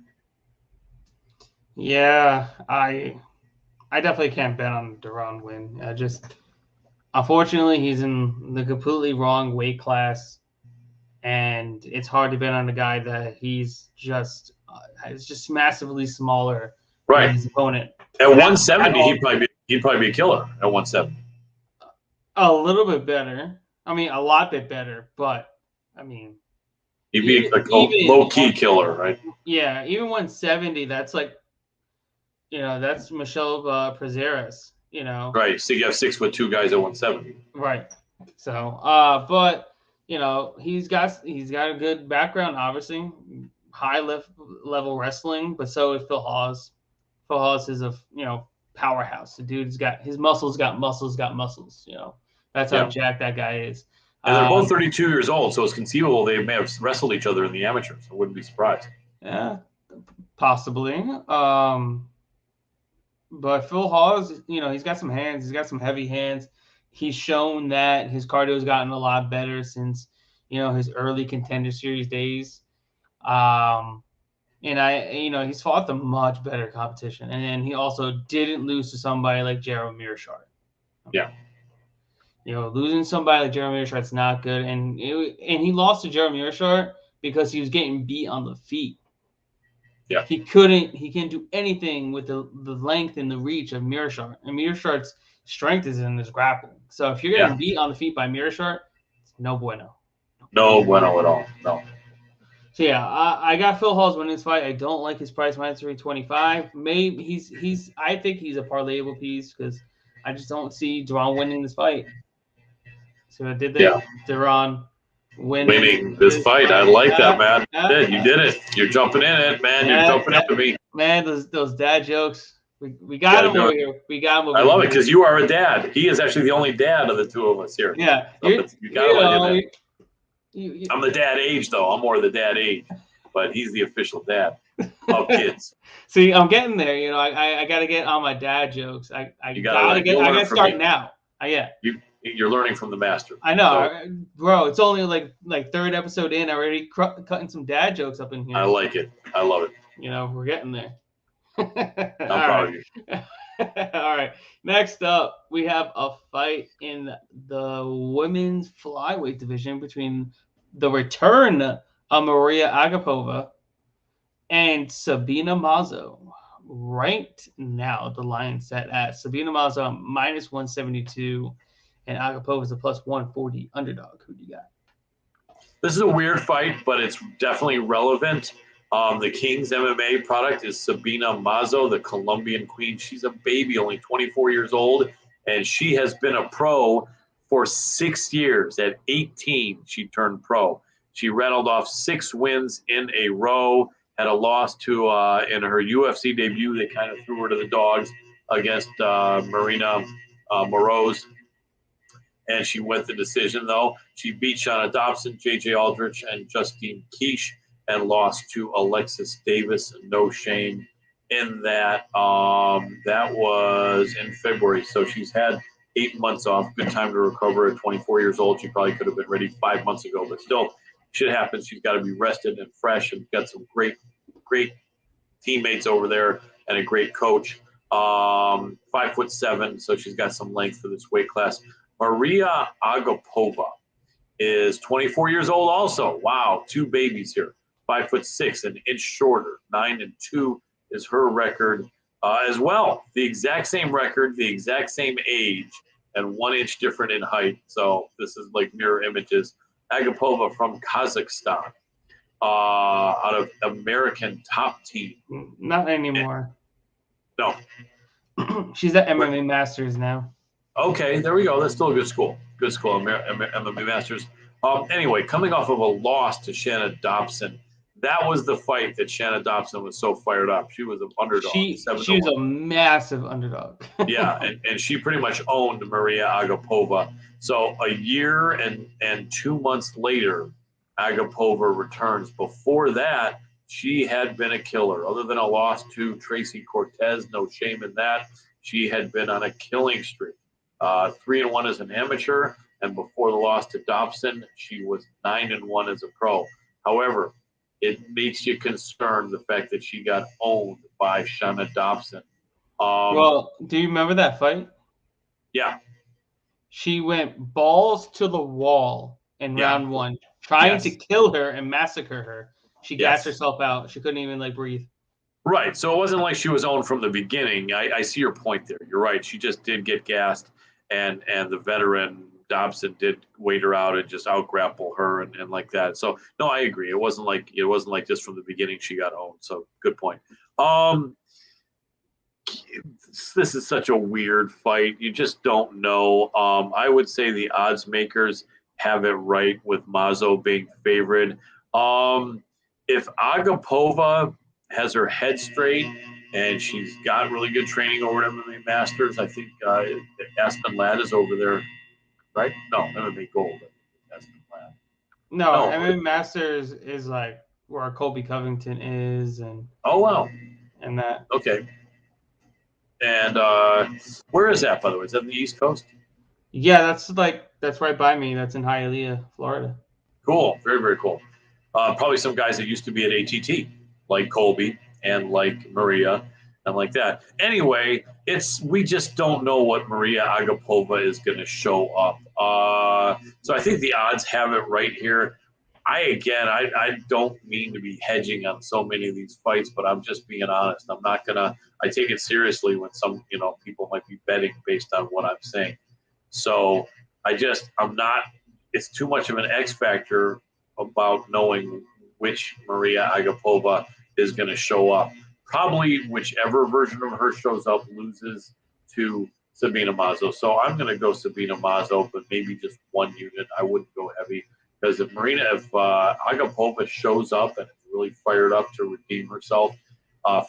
Yeah, I definitely can't bet on Duran Wynn. Unfortunately, he's in the completely wrong weight class, and it's hard to bet on a guy that he's just is just massively smaller than his opponent. At 170, he'd probably be a killer at 170. A little bit better. I mean, a lot bit better, but I mean, he'd be a low-key killer, right? Yeah, even 170, that's like, that's Michelle Prazeres, Right. So you have 6'2" guys at 170. Right. So, but he's got a good background, obviously, high level wrestling, but so is Phil Hawes. Phil Hawes is a powerhouse. The dude's got his muscles, got muscles. That's how jacked that guy is. And they're both 32 years old, so it's conceivable they may have wrestled each other in the amateurs. I wouldn't be surprised. Yeah, possibly. But Phil Hawes, he's got some hands. He's got some heavy hands. He's shown that his cardio has gotten a lot better since, his early Contender Series days. And he's fought the much better competition. And then he also didn't lose to somebody like Gerald Mearshart. Yeah. Losing somebody like Gerald Mearshart not good. And he lost to Gerald Mearshart because he was getting beat on the feet. Yeah. He can't do anything with the length and the reach of Mearshart. And Mearshart's strength is in his grappling. So if you're getting beat on the feet by Mearshart, it's no bueno. No bueno at all. No. So yeah, I got Phil Hawes winning this fight. I don't like his price minus 325. Maybe I think he's a parlayable piece because I just don't see Duran winning this fight. So I did that. Yeah. Duran winning this fight. I like that, man. You did it. You're jumping in it, man. You're jumping into me. Man, those dad jokes. We got him over here. We got him over here. I love it because you are a dad. He is actually the only dad of the two of us here. Yeah. You gotta let him in. I'm the dad age, though. I'm more the dad age, but he's the official dad of kids. See, I'm getting there. I got to get on my dad jokes. I got to start now. Yeah. You're learning from the master. I know, bro. It's only like third episode in, already cutting some dad jokes up in here. I like it. I love it. We're getting there. I'm proud of you. All right. Next up, we have a fight in the women's flyweight division between the return of Maria Agapova and Sabina Mazo. Right now, the line set at Sabina Mazo minus 172 and Agapova is a plus 140 underdog. Who do you got? This is a weird fight, but it's definitely relevant. The King's MMA product is Sabina Mazo, the Colombian queen. She's a baby, only 24 years old, and she has been a pro for 6 years. At 18, she turned pro. She rattled off 6 wins in a row, had a loss to in her UFC debut. They kind of threw her to the dogs against Marina Moroz. And she went the decision, though. She beat Shauna Dobson, J.J. Aldrich, and Justine Kish, and lost to Alexis Davis. No shame in that. That was in February. So she's had 8 months off. Good time to recover at 24 years old. She probably could have been ready 5 months ago, but still, shit happens. She's got to be rested and fresh and got some great teammates over there and a great coach. 5'7", so she's got some length for this weight class. Maria Agapova is 24 years old also. Wow, 2 babies here. 5'6", an inch shorter. 9-2 is her record as well. The exact same record, the exact same age, and 1 inch different in height. So this is like mirror images. Agapova from Kazakhstan, out of American Top Team. Not anymore. No. She's at MMA Masters now. Okay, there we go. That's still a good school. Good school, MMA Masters. Anyway, coming off of a loss to Shanna Dobson, that was the fight that Shanna Dobson was so fired up. She was an underdog. She was a massive underdog. Yeah, and she pretty much owned Maria Agapova. So a year and 2 months later, Agapova returns. Before that, she had been a killer. Other than a loss to Tracy Cortez, no shame in that. She had been on a killing streak. 3-1 as an amateur, and before the loss to Dobson, she was 9-1 as a pro. However, it makes you concerned the fact that she got owned by Shanna Dobson. Well, do you remember that fight? Yeah. She went balls to the wall in round 1, trying to kill her and massacre her. She gassed herself out. She couldn't even breathe. Right. So it wasn't like she was owned from the beginning. I see your point there. You're right. She just did get gassed, and the veteran Dobson did wait her out and just out grapple her and like that. So no, I agree. It wasn't like just from the beginning she got owned. So good point. This is such a weird fight. You just don't know. I would say the odds makers have it right with Mazo being favored. If Agapova has her head straight and she's got really good training over at MMA Masters, I think Aspen Ladd is over there, right? No, MMA Gold. Aspen Ladd. No, MMA Masters is where Colby Covington is, and wow, and that. Okay. And where is that, by the way? Is that in the East Coast? Yeah, that's right by me. That's in Hialeah, Florida. Cool. Very, very cool. Probably some guys that used to be at ATT, like Colby and like Maria and like that. Anyway, we just don't know what Maria Agapova is going to show up. So I think the odds have it right here. I don't mean to be hedging on so many of these fights, but I'm just being honest. I take it seriously when some, people might be betting based on what I'm saying. So I'm not, it's too much of an X factor about knowing which Maria Agapova is going to show up. Probably whichever version of her shows up loses to Sabina Mazo. So I'm going to go Sabina Mazo, but maybe just one unit. I wouldn't go heavy. Because if Agapova shows up and is really fired up to redeem herself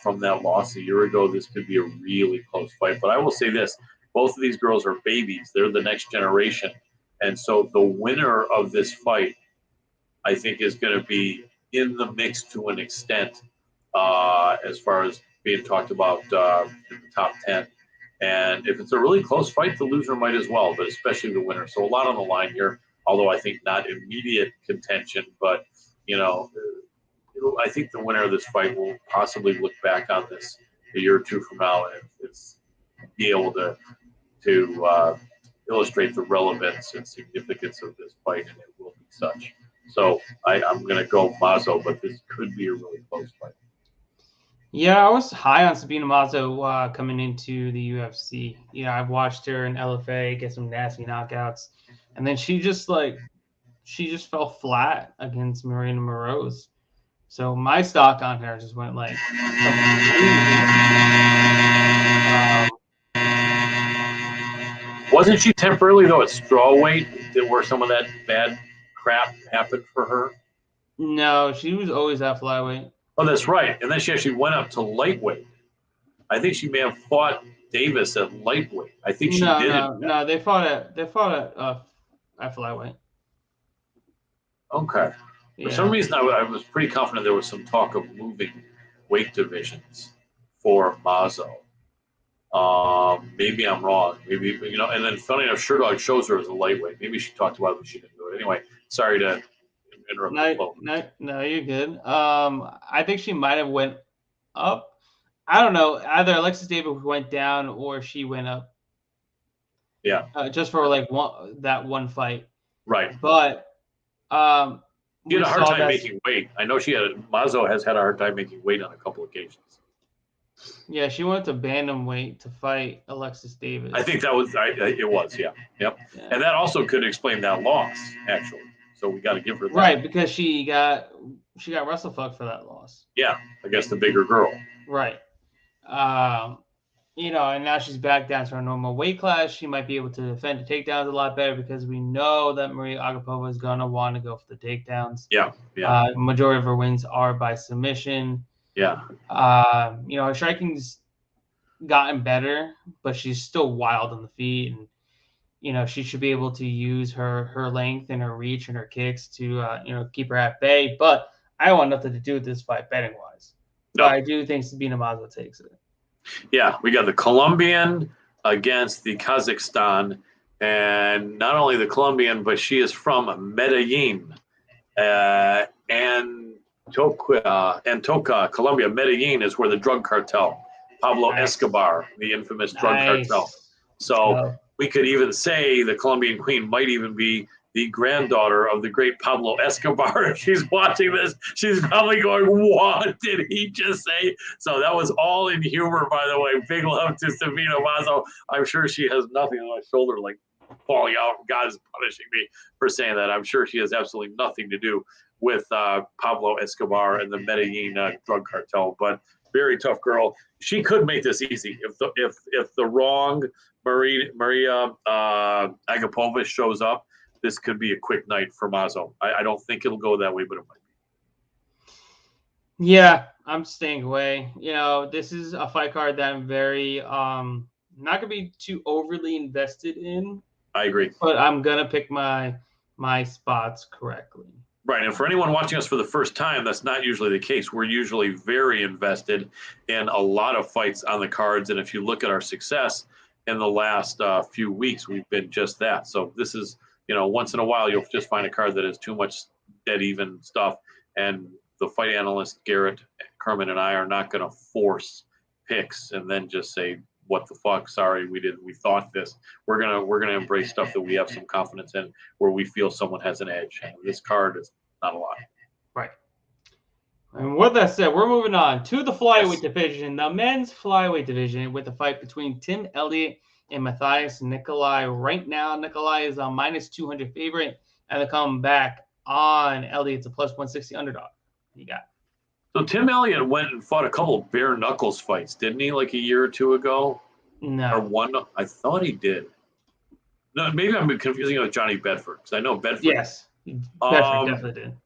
from that loss a year ago, this could be a really close fight. But I will say this, both of these girls are babies. They're the next generation. And so the winner of this fight, I think, is going to be in the mix to an extent as far as being talked about in the top 10. And if it's a really close fight, the loser might as well, but especially the winner. So a lot on the line here. Although I think not immediate contention, but, I think the winner of this fight will possibly look back on this a year or two from now and be able to illustrate the relevance and significance of this fight, and it will be such. So I'm going to go Mazo, but this could be a really close fight. Yeah, I was high on Sabina Mazo coming into the UFC. I've watched her in LFA get some nasty knockouts. And then she just fell flat against Marina Moroz. So my stock on her just went wasn't she temporarily though at strawweight where some of that bad crap happened for her? No, she was always at flyweight. Oh, that's right. And then she actually went up to lightweight. I think she may have fought Davis at lightweight. I think she did. No, they fought at flyweight. Okay. For some reason, I was pretty confident there was some talk of moving weight divisions for Mazo. Maybe I'm wrong. Maybe, and then funny enough, Sherdog shows her as a lightweight. Maybe she talked about it, but she didn't do it. Anyway, sorry to interrupt. No, you're good. I think she might have went up. I don't know. Either Alexis Davis went down or she went up. Yeah. Just for that one fight. Right. But she had a hard time making weight. I know Mazo has had a hard time making weight on a couple occasions. Yeah, she went to bantamweight to fight Alexis Davis. I think that was it was, yeah. Yep. Yeah. And that also could explain that loss, actually. So we got to give her that. Right, because she got wrestlefucked for that loss. Yeah, against the bigger girl. Right. And now she's back down to her normal weight class. She might be able to defend the takedowns a lot better because we know that Maria Agapova is going to want to go for the takedowns. Yeah. Majority of her wins are by submission. Yeah. Her striking's gotten better, but she's still wild on the feet, and she should be able to use her length and her reach and her kicks to keep her at bay. But I want nothing to do with this fight betting wise. No. But I do think Sabina Mazo takes it. Yeah, we got the Colombian against the Kazakhstan, and not only the Colombian, but she is from Medellin, and Toca, Colombia. Medellin is where the drug cartel, Pablo Escobar, the infamous drug cartel. So we could even say the Colombian queen might even be the granddaughter of the great Pablo Escobar. If she's watching this, she's probably going, "What did he just say?" So that was all in humor, by the way. Big love to Sabina Mazo. I'm sure she has nothing on her shoulder like falling out. God is punishing me for saying that. I'm sure she has absolutely nothing to do with Pablo Escobar and the Medellin drug cartel. But very tough girl. She could make this easy if the wrong Maria Agapova shows up. This could be a quick night for Mazo. I don't think it'll go that way, but it might be. Yeah, I'm staying away. This is a fight card that I'm very not gonna be too overly invested in. I agree. But I'm gonna pick my spots correctly. Right, and for anyone watching us for the first time, that's not usually the case. We're usually very invested in a lot of fights on the cards, and if you look at our success in the last few weeks, we've been just that. So this is, once in a while, you'll just find a card that has too much dead even stuff. And the fight analyst, Garrett, Kerman, and I are not going to force picks and then just say, what the fuck, sorry, we thought this. We're gonna embrace stuff that we have some confidence in, where we feel someone has an edge. And this card is not a lot. Right. And with that said, we're moving on to the flyweight division, the men's flyweight division, with the fight between Tim Elliott and Matthias Nikolai. Right now, Nikolai is a -200 favorite, and they come back on Elliott's a +160 underdog. You got. So Tim Elliott went and fought a couple of bare knuckles fights, didn't he? Like a year or two ago. No. Or one. I thought he did. No, maybe I'm confusing it with Johnny Bedford, because I know Bedford. Yes, Bedford definitely did.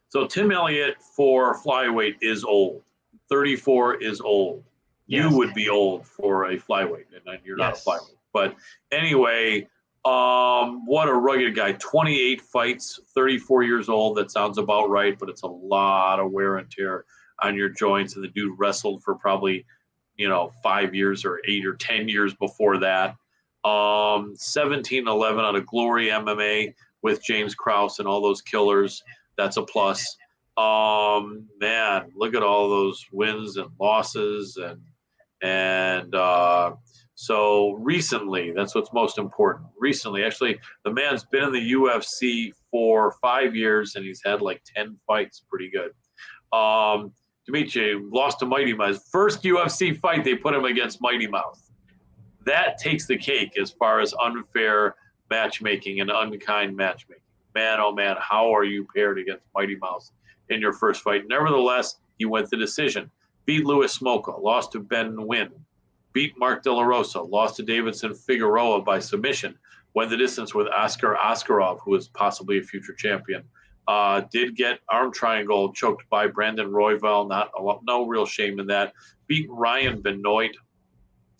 So Tim Elliott for flyweight is old. 34 is old. Yes. You would be old for a flyweight, and you're not a flyweight. But anyway, what a rugged guy. 28 fights, 34 years old. That sounds about right, but it's a lot of wear and tear on your joints. And the dude wrestled for probably, 5 years or 8 or 10 years before that. 17-11 out of Glory MMA with James Krause and all those killers. That's a plus. Man, look at all those wins and losses and so recently, that's what's most important. Recently, actually, the man's been in the UFC for 5 years and he's had like 10 fights. Pretty good. Dimitri lost to Mighty Mouse. First UFC fight, they put him against Mighty Mouse. That takes the cake as far as unfair matchmaking and unkind matchmaking. Man, oh man, how are you paired against Mighty Mouse in your first fight? Nevertheless, he went the decision. Beat Louis Smolka, lost to Ben Nguyen. Beat Mark De La Rosa, lost to Davidson Figueroa by submission. Went the distance with Oscar Askarov, who is possibly a future champion. Did get arm triangle choked by Brandon Royval. No real shame in that. Beat Ryan Benoit,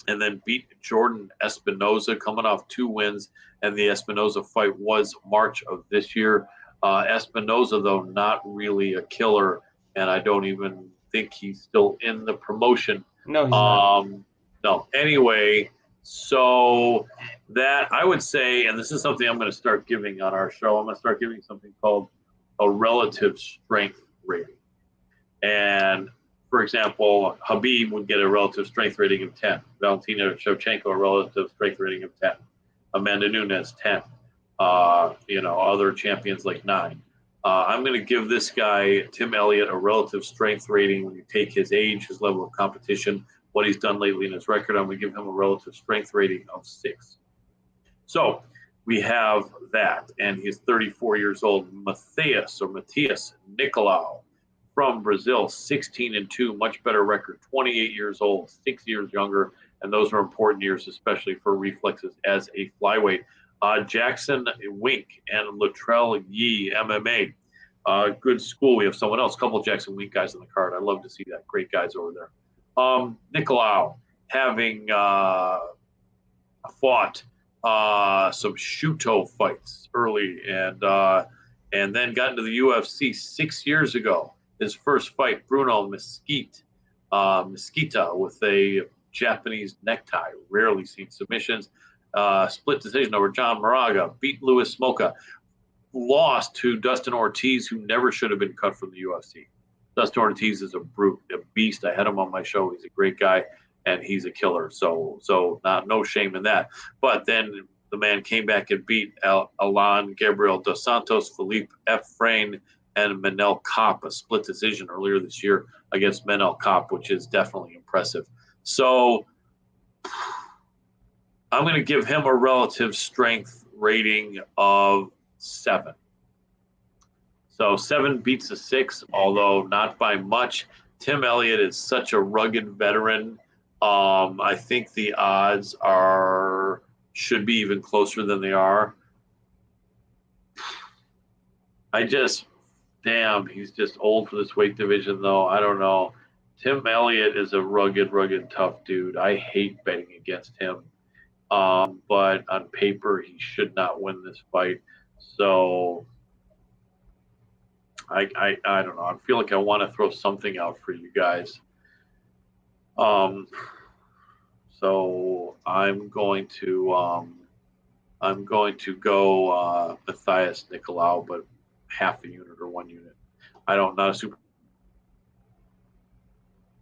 and then beat Jordan Espinoza, coming off 2 wins. And the Espinoza fight was March of this year. Espinoza, though, not really a killer, and I don't even think he's still in the promotion. No, he's not. No. Anyway, so that I would say, and this is something I'm going to start giving on our show, I'm going to start giving something called a relative strength rating. And, for example, Khabib would get a relative strength rating of 10. Valentina Shevchenko, a relative strength rating of 10. Amanda Nunes, 10. Other champions like 9. I'm going to give this guy, Tim Elliott, a relative strength rating. When you take his age, his level of competition, what he's done lately in his record, I'm going to give him a relative strength rating of 6. So we have that, and he's 34 years old. Matthias Nicolau, from Brazil, 16-2, much better record, 28 years old, 6 years younger, and those are important years, especially for reflexes as a flyweight. Jackson Wink and Latrell Yee, MMA. Good school. We have someone else, a couple of Jackson Wink guys on the card. I love to see that. Great guys over there. Nicolau having fought some Shuto fights early and then got into the UFC 6 years ago. His first fight, Bruno Mesquita with a Japanese necktie. Rarely seen submissions. Split decision over John Moraga. Beat Louis Smolka. Lost to Dustin Ortiz, who never should have been cut from the UFC. Dustin Ortiz is a brute, a beast. I had him on my show. He's a great guy, and he's a killer. So no shame in that. But then the man came back and beat Alan Gabriel dos Santos, Felipe Efrain, and Manel Kopp, a split decision earlier this year against Manel Kopp, which is definitely impressive. So I'm going to give him a relative strength rating of 7. So 7 beats a 6, although not by much. Tim Elliott is such a rugged veteran. I think the odds should be even closer than they are. He's just old for this weight division, though. I don't know. Tim Elliott is a rugged, tough dude. I hate betting against him. But on paper, he should not win this fight. So I don't know. I feel like I want to throw something out for you guys. So I'm going to go Matthias Nicolau, but half a unit or 1 unit. Not a super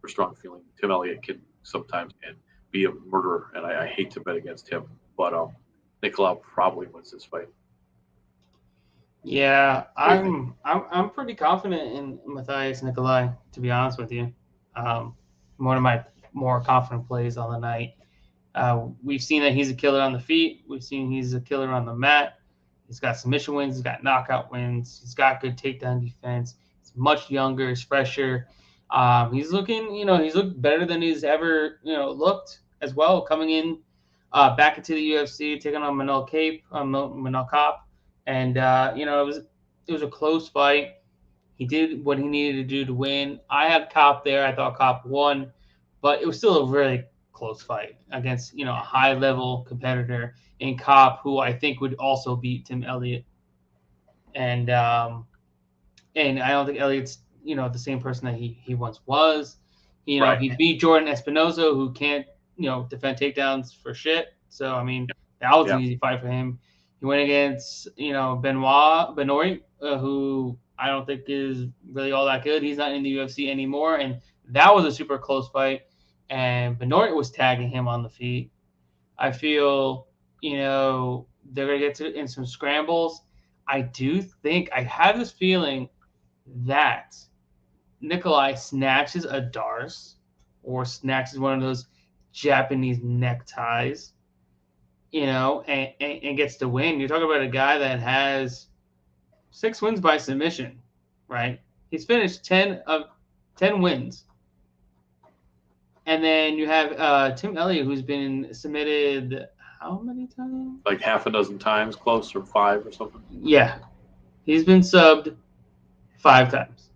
strong feeling. Tim Elliott can sometimes be a murderer, and I hate to bet against him. But Nicolau probably wins this fight. Yeah, I'm pretty confident in Matthias Nicolai, to be honest with you. One of my more confident plays on the night. We've seen that he's a killer on the feet. We've seen he's a killer on the mat. He's got submission wins. He's got knockout wins. He's got good takedown defense. He's much younger. He's fresher. He's looking better than he's ever, looked as well, coming in back into the UFC, taking on Manel Kopp. And, it was a close fight. He did what he needed to do to win. I had Kopp there. I thought Kopp won, but it was still a really close fight against, a high-level competitor in Kopp, who I think would also beat Tim Elliott. And I don't think Elliott's, the same person that he once was. Right. He beat Jordan Espinosa, who can't, defend takedowns for shit. So, that was an easy fight for him. He went against, Benoit, who I don't think is really all that good. He's not in the UFC anymore, and that was a super close fight. And Benoit was tagging him on the feet. I feel, they're going to get in some scrambles. I have this feeling that Nicolai snatches a Darce or snatches one of those Japanese neckties, and gets to win. You're talking about a guy that has 6 wins by submission, right? He's finished 10 wins. And then you have Tim Elliott, who's been submitted how many times? Like half a dozen times, close, or 5 or something. Yeah. He's been subbed 5 times.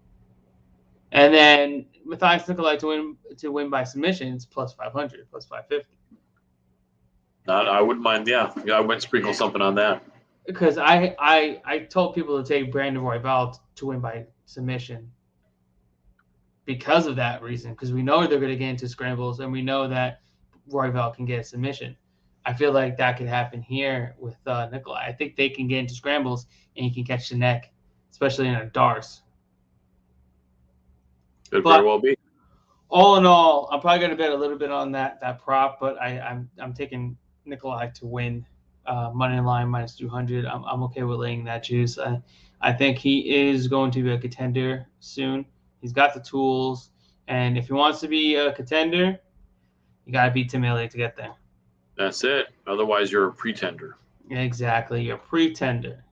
And then Matthias Nicolai to win by submissions plus 500, plus 550. I wouldn't mind. Yeah, I wouldn't sprinkle something on that. Because I told people to take Brandon Royval to win by submission because of that reason. Because we know they're going to get into scrambles, and we know that Royval can get a submission. I feel like that could happen here with Nicolai. I think they can get into scrambles, and he can catch the neck, especially in a Darce. Could very well be. All in all, I'm probably going to bet a little bit on that prop, but I'm taking Nicolai to win money line minus 200. I'm okay with laying that juice. I think he is going to be a contender soon. He's got the tools, and if he wants to be a contender, you got to beat Tim Elliott to get there. That's it. Otherwise, you're a pretender. Exactly. You're a pretender.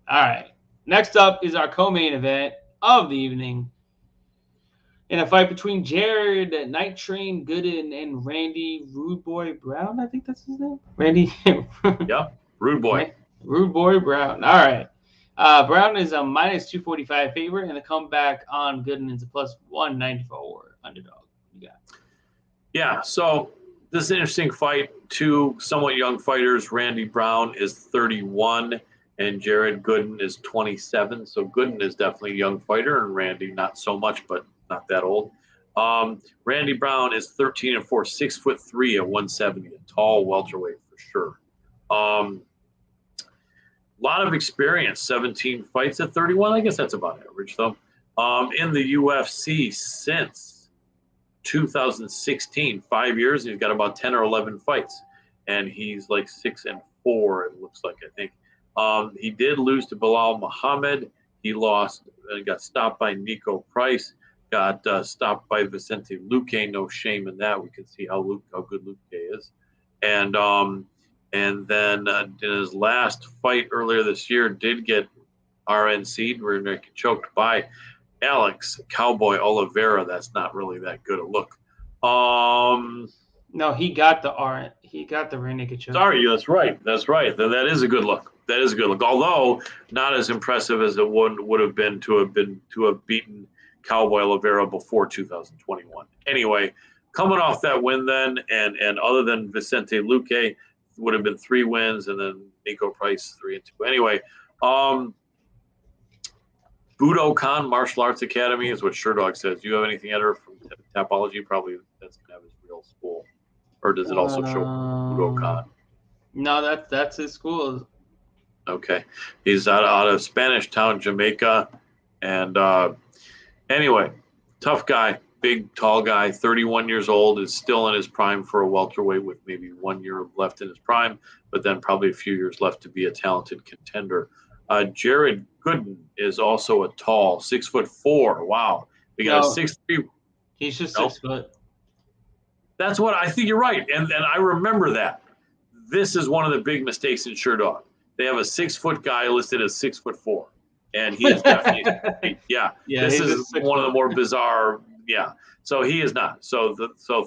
All right. Next up is our co-main event of the evening. In a fight between Jared Night Train Gooden and Randy Rude Boy Brown, I think that's his name. Randy. Yep, Rude Boy. Rude Boy Brown. All right. Brown is a minus 245 favorite, and the comeback on Gooden is a plus 194 underdog. You got. Yeah, so this is an interesting fight. Two somewhat young fighters. Randy Brown is 31 and Jared Gooden is 27. So Gooden is definitely a young fighter and Randy not so much, but not that old. Randy Brown is 13-4, 6'3" at 170, a tall welterweight for sure. A lot of experience, 17 fights at 31. I guess that's about average though. In the UFC since 2016, 5 years, he's got about 10 or 11 fights, and he's like 6-4. It looks like, I think. He did lose to Bilal Muhammad. He lost and got stopped by Nico Price. Got stopped by Vicente Luque. No shame in that. We can see how good Luque is. And then in his last fight earlier this year, did get RNC'd. We're choked by Alex Cowboy Oliveira. That's not really that good a look. No, he got the rear naked choke. Sorry, that's right. That's right. That is a good look. That is a good look. Although not as impressive as it would have been to have beaten Cowboy Oliveira before 2021. Anyway, coming off that win then, and other than Vicente Luque, would have been 3 wins, and then Nico Price 3-2. Anyway, Budokan Martial Arts Academy is what Sherdog says. Do you have anything at her from Tapology? Probably that's gonna have his real school, or does it also show Budokan? No, that's his school. Okay, he's out of Spanish Town, Jamaica, and anyway, tough guy, big, tall guy, 31 years old, is still in his prime for a welterweight with maybe 1 year left in his prime, but then probably a few years left to be a talented contender. Jared Gooden is also a tall 6'4". Wow, we got a 6'3". He's just 6 foot. That's what I think. You're right, and I remember that. This is one of the big mistakes in Sherdog. They have a 6 foot guy listed as 6'4", and he is definitely yeah. This is one of the more bizarre. Yeah, so he is not. So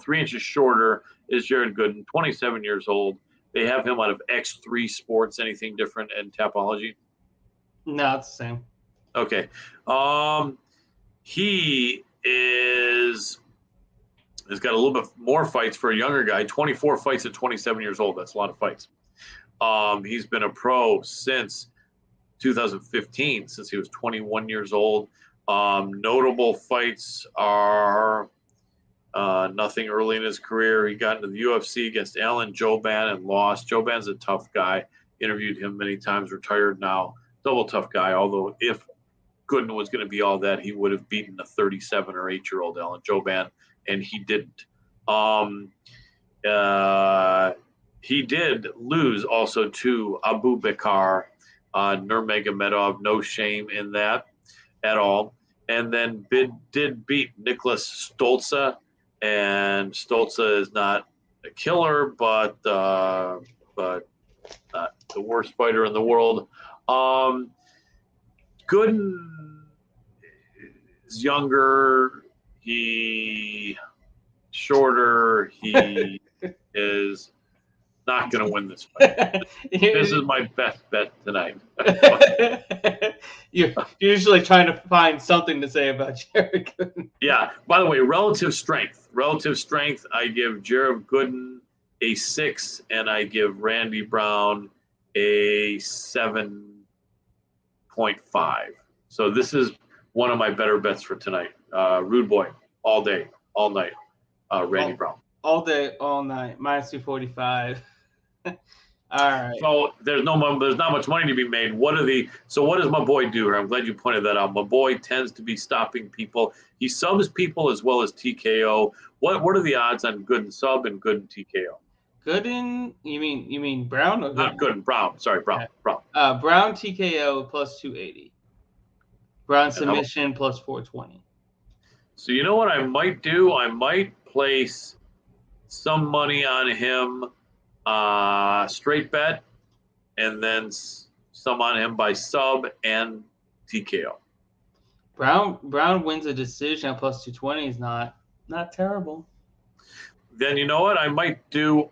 3 inches shorter is Jared Gooden, 27 years old. They have him out of X3 Sports. Anything different in Tapology? No, it's the same. Okay. He has got a little bit more fights for a younger guy. 24 fights at 27 years old. That's a lot of fights. He's been a pro since 2015, since he was 21 years old. Notable fights are nothing early in his career. He got into the UFC against Alan Jouban and lost. Jouban's a tough guy. Interviewed him many times, retired now. Double tough guy, although if Gooden was going to be all that, he would have beaten a 37 or 8-year-old Alan Jouban, and he didn't. He did lose also to Abu Bakar Nurmagomedov. No shame in that at all. And then did beat Nicholas Stolze, and Stolze is not a killer, but not the worst fighter in the world. Gooden is younger. He shorter. He is not going to win this fight. This is my best bet tonight. You're usually trying to find something to say about Jared Gooden. Yeah. By the way, relative strength. I give Jared Gooden a 6, and I give Randy Brown a 7.5. So this is one of my better bets for tonight. Rude Boy, all day, all night. Randy Brown. All day, all night. Minus 245. All right. So there's not much money to be made. What does my boy do here? I'm glad you pointed that out. My boy tends to be stopping people. He subs people as well as TKO. What are the odds on Gooden sub and Gooden TKO? Gooden, you mean Brown or Gooden? Not Gooden, Brown. Sorry, Brown. Okay. Brown. Brown TKO plus 280. Brown submission plus 420. So you know what I might do? I might place some money on him, straight bet, and then some on him by sub and TKO. Brown wins a decision at plus 220 is not terrible. Then you know what? I might do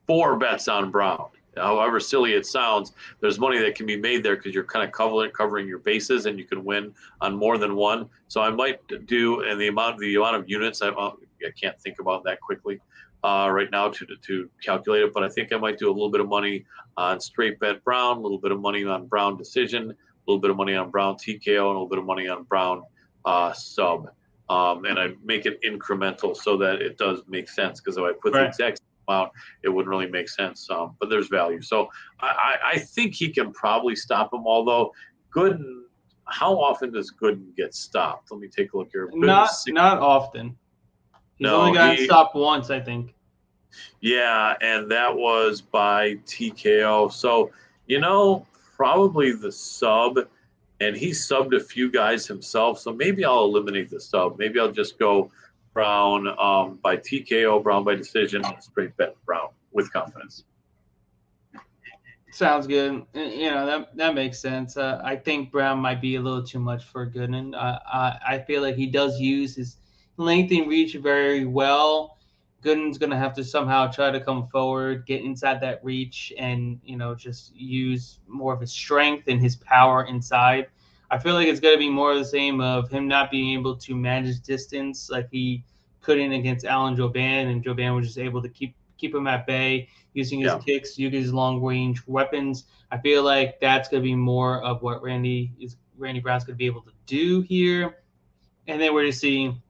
4 bets on Brown. However silly it sounds, there's money that can be made there because you're kind of covering your bases, and you can win on more than one. So I might do, and the amount of units I can't think about that quickly right now to calculate it, but I think I might do a little bit of money on straight bet Brown, a little bit of money on Brown decision, a little bit of money on Brown TKO, and a little bit of money on Brown sub. And I make it incremental so that it does make sense, because if I put the exact amount, it wouldn't really make sense. But there's value. So I think he can probably stop him, although Gooden, how often does Gooden get stopped? Let me take a look here. Not often. He's only gotten stopped once, I think. Yeah, and that was by TKO. So, probably the sub, and he subbed a few guys himself. So maybe I'll eliminate the sub. Maybe I'll just go Brown by TKO, Brown by decision, straight bet Brown with confidence. Sounds good. That makes sense. I think Brown might be a little too much for Gooden. I feel like he does use his length and reach very well. Gooden's going to have to somehow try to come forward, get inside that reach, and just use more of his strength and his power inside. I feel like it's going to be more of the same of him not being able to manage distance like he couldn't against Alan Jouban, and Jouban was just able to keep him at bay using his kicks, using his long-range weapons. I feel like that's going to be more of what Randy Brown's going to be able to do here. And then we're just seeing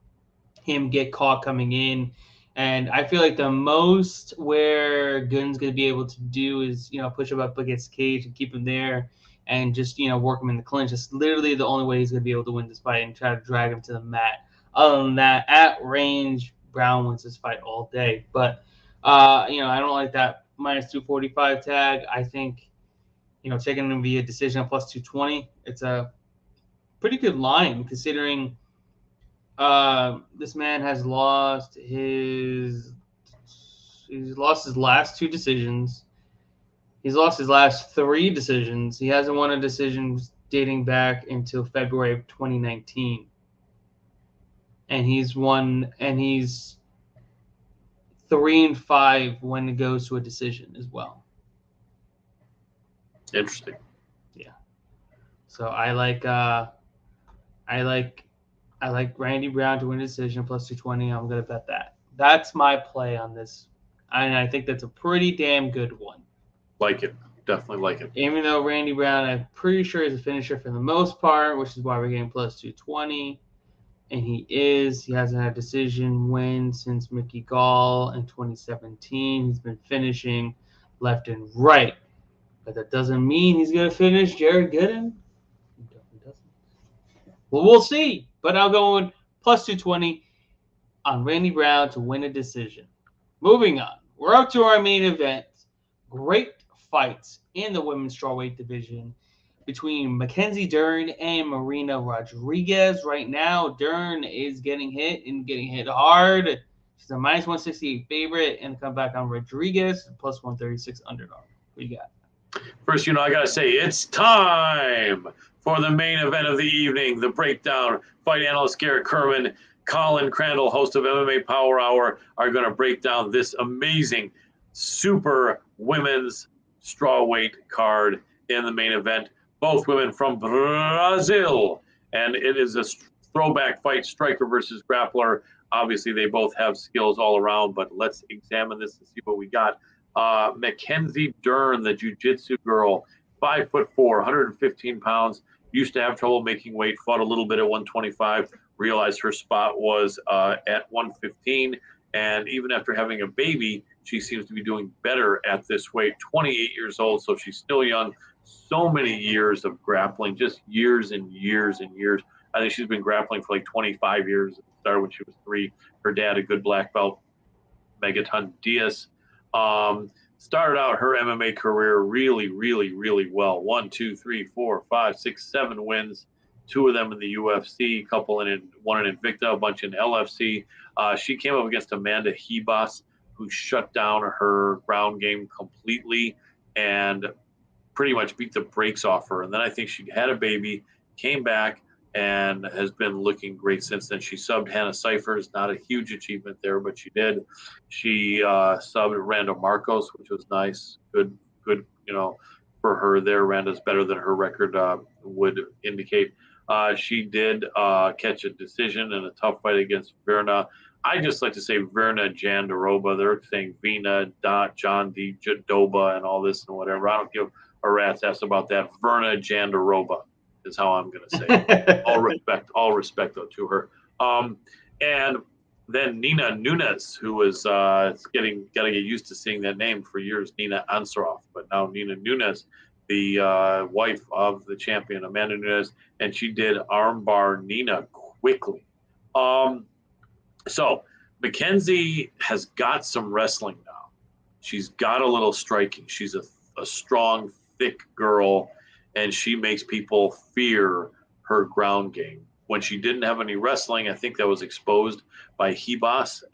him get caught coming in. And I feel like the most where Gooden's going to be able to do is, push him up against cage and keep him there and just, work him in the clinch. It's literally the only way he's going to be able to win this fight, and try to drag him to the mat. Other than that, at range, Brown wins this fight all day. But, I don't like that minus 245 tag. I think, taking him via decision at plus 220, it's a pretty good line considering this man has lost his last 2 decisions. He's lost his last 3 decisions. He hasn't won a decision dating back until February of 2019. And he's 3-5 when it goes to a decision as well. Interesting. Yeah. So I like Randy Brown to win a decision plus 220. I'm gonna bet that. That's my play on this, and I think that's a pretty damn good one. Like it. Definitely like it. Even though Randy Brown, I'm pretty sure is a finisher for the most part, which is why we're getting plus 220. And he hasn't had a decision win since Mickey Gall in 2017. He's been finishing left and right. But that doesn't mean he's going to finish Jared Gooden. He definitely doesn't. Well, we'll see. But I'll go in plus 220 on Randy Brown to win a decision. Moving on. We're up to our main event. Great fights in the women's strawweight division between Mackenzie Dern and Marina Rodriguez. Right now, Dern is getting hit hard. She's a minus 168 favorite, and come back on Rodriguez, plus 136 underdog. What do you got? First, I got to say, it's time for the main event of the evening, the breakdown. Fight analyst Garrett Kerman, Colin, Crandal, host of MMA Powerhour, are going to break down this amazing super women's strawweight card in the main event. Both women from Brazil, and it is a throwback fight, striker versus grappler. Obviously, they both have skills all around, but let's examine this and see what we got. Mackenzie Dern, the jiu-jitsu girl, 5'4", 115 pounds, used to have trouble making weight, fought a little bit at 125, realized her spot was at 115, and even after having a baby, she seems to be doing better at this weight. 28 years old, so she's still young. So many years of grappling, just years and years and years. I think she's been grappling for like 25 years. It started when she was 3. Her dad, a good black belt, Megaton Diaz. Started out her MMA career really, really, really well. 1, 2, 3, 4, 5, 6, 7 wins. 2 of them in the UFC, one in Invicta, a bunch in LFC. She came up against Amanda Hebas, who shut down her ground game completely and pretty much beat the brakes off her. And then I think she had a baby, came back and has been looking great since then. She subbed Hannah Cyphers, not a huge achievement there, but she did. She subbed Randa Marcos, which was nice. Good, for her there. Randa's better than her record would indicate. She did catch a decision in a tough fight against Verna. I just like to say Verna Jandiroba. They're saying Vina, John D. Jadoba, and all this and whatever. I don't give a rat's ass about that. Verna Jandiroba is how I'm going to say it. all respect though to her. And then Nina Nunes, who was got to get used to seeing that name for years, Nina Ansaroff, but now Nina Nunes, the wife of the champion Amanda Nunes, and she did armbar Nina quickly. So Mackenzie has got some wrestling now. She's got a little striking. She's a strong, thick girl, and she makes people fear her ground game. When she didn't have any wrestling, I think that was exposed by Hebas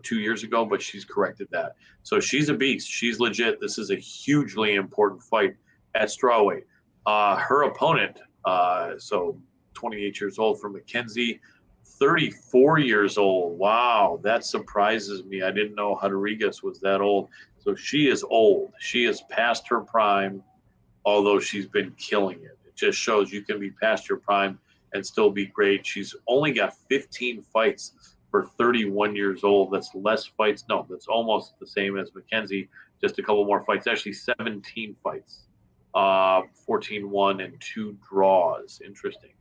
2 years ago, but she's corrected that. So she's a beast. She's legit. This is a hugely important fight at strawweight. Her opponent, so 28 years old for Mackenzie, 34 years old. Wow, that surprises me. I didn't know Rodriguez was that old. So she is old. She is past her prime, although she's been killing it. It just shows you can be past your prime and still be great. She's only got 15 fights for 31 years old. That's less fights. No, that's almost the same as Mackenzie. Just a couple more fights. Actually, 17 fights. 14-1 and 2 draws. Interesting.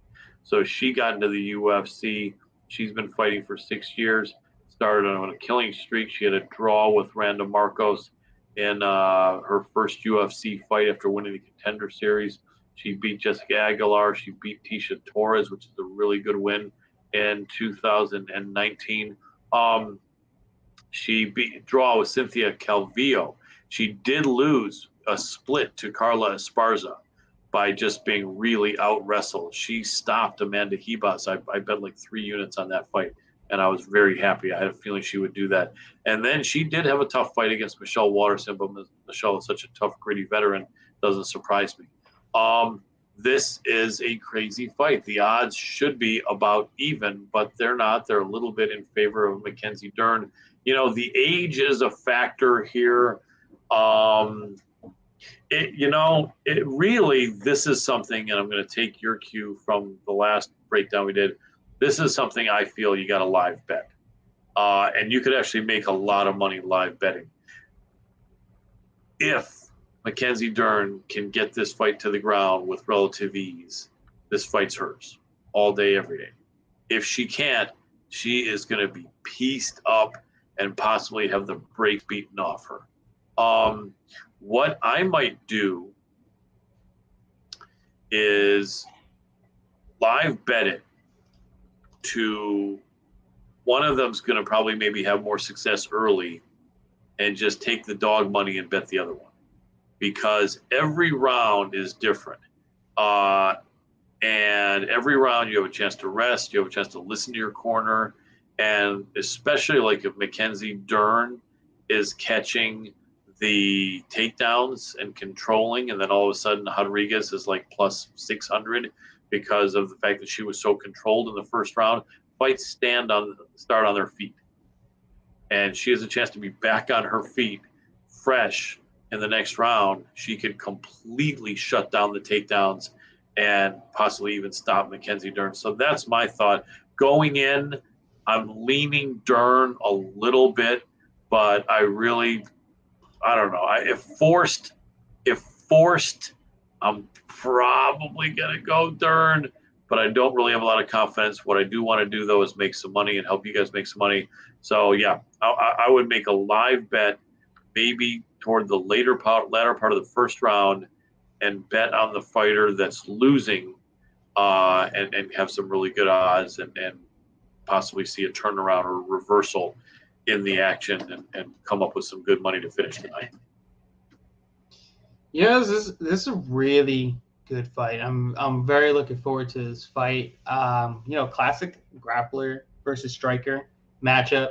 So she got into the UFC. She's been fighting for 6 years. Started on a killing streak. She had a draw with Randa Marcos in her first UFC fight after winning the Contender Series. She beat Jessica Aguilar. She beat Tisha Torres, which is a really good win in 2019. She beat draw with Cynthia Calvillo. She did lose a split to Carla Esparza by just being really out-wrestled. She stopped Amanda Hebas. I bet like 3 units on that fight, and I was very happy. I had a feeling she would do that. And then she did have a tough fight against Michelle Waterson, but Michelle is such a tough, gritty veteran, doesn't surprise me. This is a crazy fight. The odds should be about even, but they're not. They're a little bit in favor of Mackenzie Dern. The age is a factor here. This is something, and I'm going to take your cue from the last breakdown we did. This is something I feel you got to live bet. And you could actually make a lot of money live betting. If Mackenzie Dern can get this fight to the ground with relative ease, this fight's hers all day, every day. If she can't, she is going to be pieced up and possibly have the brakes beaten off her. What I might do is live bet it to one of them's going to probably maybe have more success early and just take the dog money and bet the other one, because every round is different. And every round you have a chance to rest, you have a chance to listen to your corner, and especially like if Mackenzie Dern is catching the takedowns and controlling, and then all of a sudden Rodriguez is like plus 600 because of the fact that she was so controlled in the first round. Fights start on their feet, and she has a chance to be back on her feet, fresh in the next round. She could completely shut down the takedowns and possibly even stop Mackenzie Dern. So that's my thought going in. I'm leaning Dern a little bit, but I don't know. If forced, I'm probably going to go Dern, but I don't really have a lot of confidence. What I do want to do, though, is make some money and help you guys make some money. So, yeah, I would make a live bet maybe toward the latter part of the first round and bet on the fighter that's losing and have some really good odds and possibly see a turnaround or reversal in the action and come up with some good money to finish the night. Yeah, this is a really good fight. I'm very looking forward to this fight. Classic grappler versus striker matchup.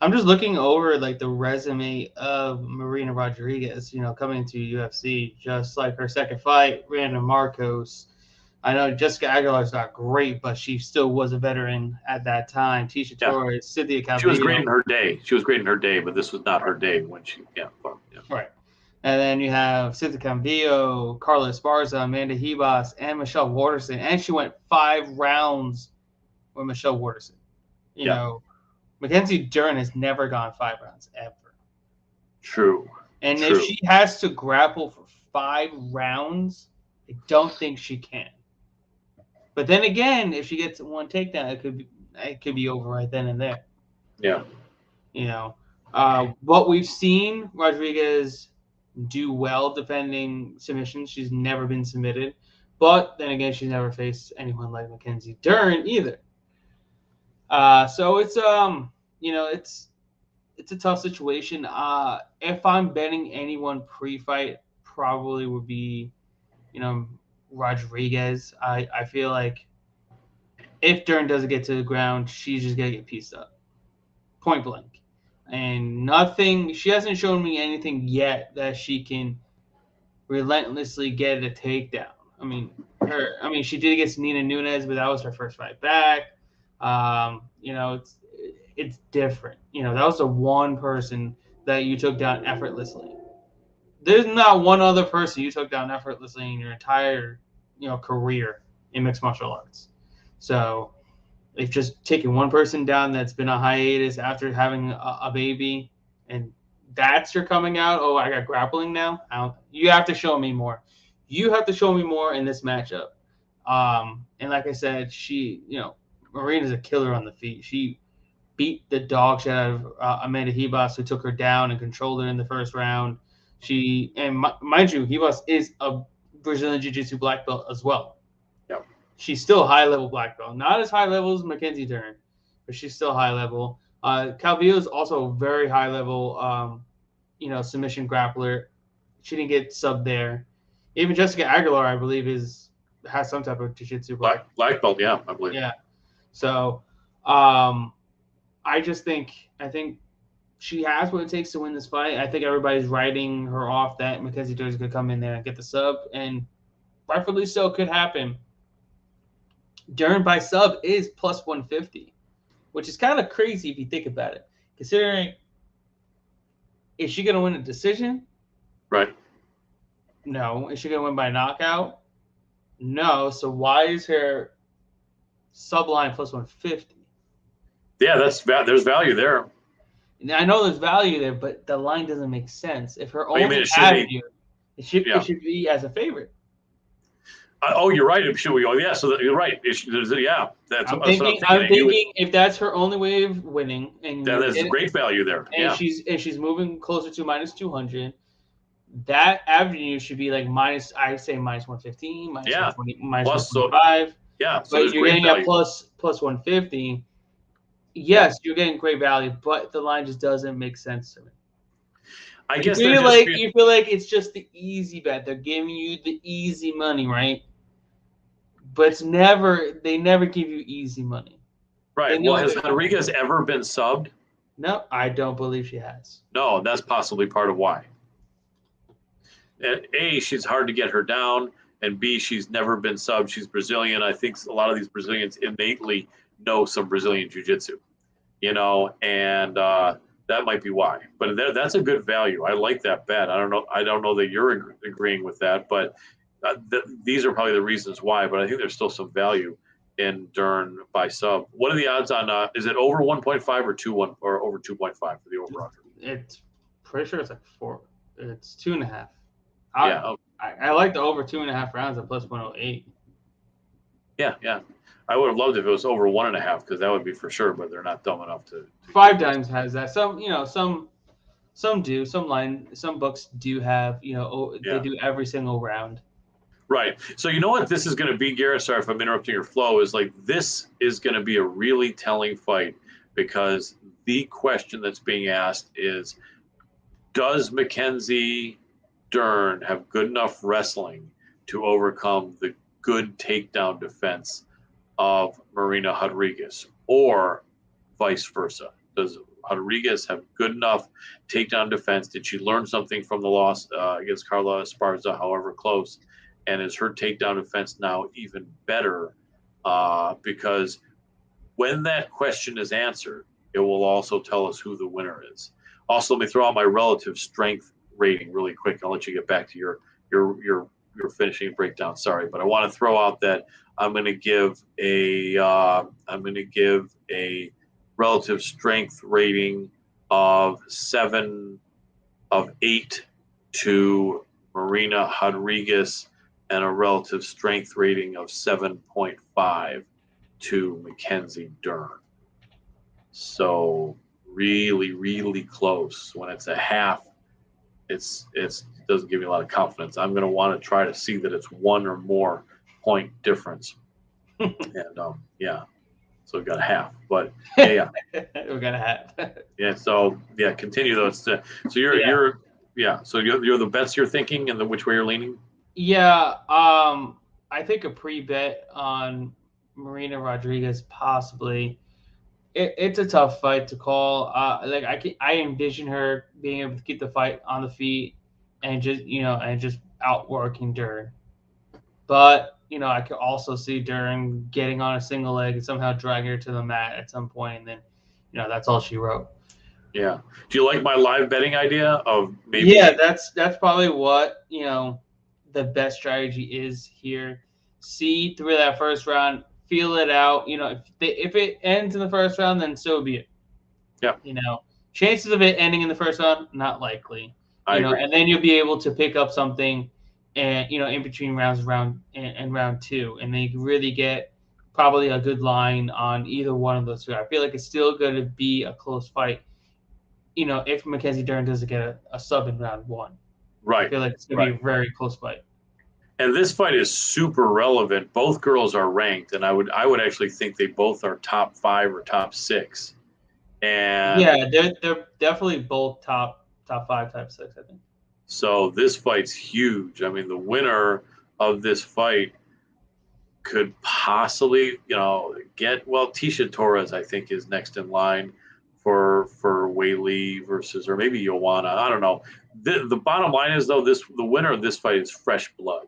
I'm just looking over like the resume of Marina Rodriguez, coming into UFC, just like her second fight, Randa Marcos, I know Jessica Aguilar's not great, but she still was a veteran at that time. Tisha Torres, Cynthia She was great Calvillo. in her day. She was great in her day, but this was not her day when she. Yeah. Right. And then you have Cynthia Calvillo, Carla Esparza, Amanda Hebos, and Michelle Waterson. And she went 5 rounds with Michelle Waterson. You know, Mackenzie Dern has never gone 5 rounds ever. True. And if she has to grapple for 5 rounds, I don't think she can. But then again, if she gets one takedown, it could be over right then and there. Yeah. You know, what we've seen Rodriguez do well defending submissions. She's never been submitted, but then again, she's never faced anyone like Mackenzie Dern either. So it's it's a tough situation. If I'm betting anyone pre-fight, probably would be, Rodriguez. I feel like if Dern doesn't get to the ground, she's just gonna get pieced up, point blank. And she hasn't shown me anything yet that she can relentlessly get a takedown. She did against Nina Nunes, but that was her first fight back. It's different. That was the one person that you took down effortlessly. There's not one other person you took down effortlessly in your entire, career in mixed martial arts. So if just taking one person down that's been on hiatus after having a baby, and that's your coming out, oh, I got grappling now. You have to show me more. You have to show me more in this matchup. And like I said, Marina's a killer on the feet. She beat the dog shit out of Amanda Hebos, who took her down and controlled her in the first round. Mind you, Hebos is a Brazilian Jiu-Jitsu black belt as well. Yep. She's still high-level black belt. Not as high level as Mackenzie Dern, but she's still high level. Calvillo is also a very high-level, submission grappler. She didn't get subbed there. Even Jessica Aguilar, I believe, has some type of jiu-jitsu black belt, yeah, I believe. Yeah. So, I think she has what it takes to win this fight. I think everybody's writing her off that Mackenzie Dern is going to come in there and get the sub, and rightfully so, could happen. Dern by sub is plus 150, which is kind of crazy if you think about it, considering, is she going to win a decision? Right. No. Is she going to win by knockout? No. So why is her sub line plus 150? Yeah, there's value there. And I know there's value there, but the line doesn't make sense. If her only avenue, it should be as a favorite. You're right. Yeah, so you're right. I'm thinking if that's her only way of winning, and there's great value there. And she's moving closer to minus 200. That avenue should be like minus 115, minus 120, minus 125. So but you're getting a plus 150. Yes, you're getting great value, but the line just doesn't make sense to me. You feel like it's just the easy bet. They're giving you the easy money, right? But they never give you easy money. Right. Well, has Rodriguez ever been subbed? No, I don't believe she has. No, that's possibly part of why. A, she's hard to get her down, and B, she's never been subbed. She's Brazilian. I think a lot of these Brazilians innately know some Brazilian jiu-jitsu, and that might be why. But that's a good value. I like that bet. I don't know that you're agreeing with that, but these are probably the reasons why. But I think there's still some value in Dern by sub. What are the odds on? Is it over 1.5 or 2.1 or over 2.5 for the over-under? It's pretty sure it's like 4. It's 2.5. I like the over 2.5 rounds at plus 108. Yeah. I would have loved if it was over 1.5 because that would be for sure. But they're not dumb enough to. 5 Dimes has that. Some do. Some books do have. They do every single round. Right. So you know what this is going to be, Garrett? Sorry if I'm interrupting your flow. Is like this is going to be a really telling fight because the question that's being asked is, does Mackenzie Dern have good enough wrestling to overcome the good takedown defense of Marina Rodriguez, or vice versa? Does Rodriguez have good enough takedown defense? Did she learn something from the loss against Carla Esparza, however close? And is her takedown defense now even better? Because when that question is answered, it will also tell us who the winner is. Also, let me throw out my relative strength rating really quick. I'll let you get back to your finishing breakdown. Sorry, but I want to throw out that I'm going to give a relative strength rating of 8 to Marina Rodriguez, and a relative strength rating of 7.5 to Mackenzie Dern. So really, really close. When it's a half, it doesn't give me a lot of confidence. I'm going to want to try to see that it's one or more point difference. And yeah, so we've got a half. But yeah, we got a half. Yeah. So yeah, continue though. So you're the bets you're thinking and which way you're leaning. Yeah. I think a pre-bet on Marina Rodriguez possibly. It's a tough fight to call. I envision her being able to keep the fight on the feet and just outworking Dern. But I could also see Dern getting on a single leg and somehow dragging her to the mat at some point, and then that's all she wrote. Yeah. Do you like my live betting idea of maybe? Yeah, that's probably what the best strategy is here. See through that first round, feel it out. If it ends in the first round, then so be it. Yeah. Chances of it ending in the first round, not likely. I agree. And then you'll be able to pick up something, and in between round two, and then you can really get probably a good line on either one of those two. I feel like it's still going to be a close fight. If Mackenzie Dern doesn't get a sub in round one. Right. I feel like it's going to be a very close fight. And this fight is super relevant. Both girls are ranked, and I would actually think they both are top 5 or top 6. And yeah, they're definitely both top 5, top 6, I think. So this fight's huge. I mean, the winner of this fight could possibly, Tisha Torres, I think, is next in line for Weili versus, or maybe Joanna. I don't know. The bottom line is, though, the winner of this fight is fresh blood.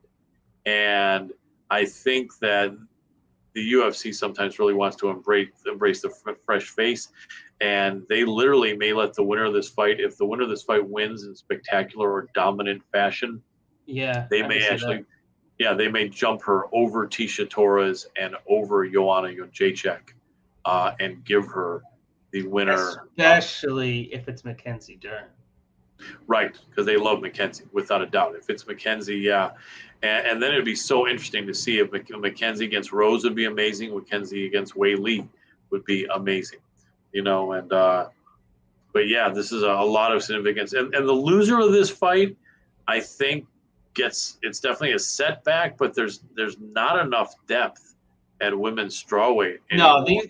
And I think that the UFC sometimes really wants to embrace the fresh face, and they literally may let the winner of this fight, if the winner of this fight wins in spectacular or dominant fashion, they may jump her over Tisha Torres and over Joanna Jędrzejczyk, and give her the winner. Especially if it's Mackenzie Dern. Right, because they love Mackenzie, without a doubt. If it's Mackenzie, yeah. And then it'd be so interesting to see if Mackenzie against Rose would be amazing. Mackenzie against Weili would be amazing. But yeah, this is a lot of significance. And the loser of this fight, I think, it's definitely a setback, but there's not enough depth at women's strawweight anymore. No,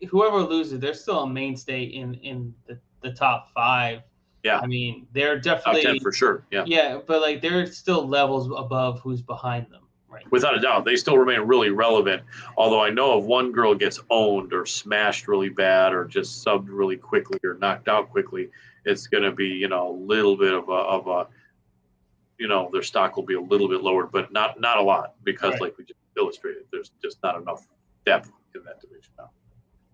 whoever loses, they're still a mainstay in the top 5. Yeah, I mean, they're definitely top 10 for sure. Yeah, yeah, but they're still levels above who's behind them, right? Without a doubt, they still remain really relevant. Although I know if one girl gets owned or smashed really bad, or just subbed really quickly, or knocked out quickly, it's going to be a little bit of a their stock will be a little bit lower, but not a lot, because like we just illustrated, there's just not enough depth in that division now.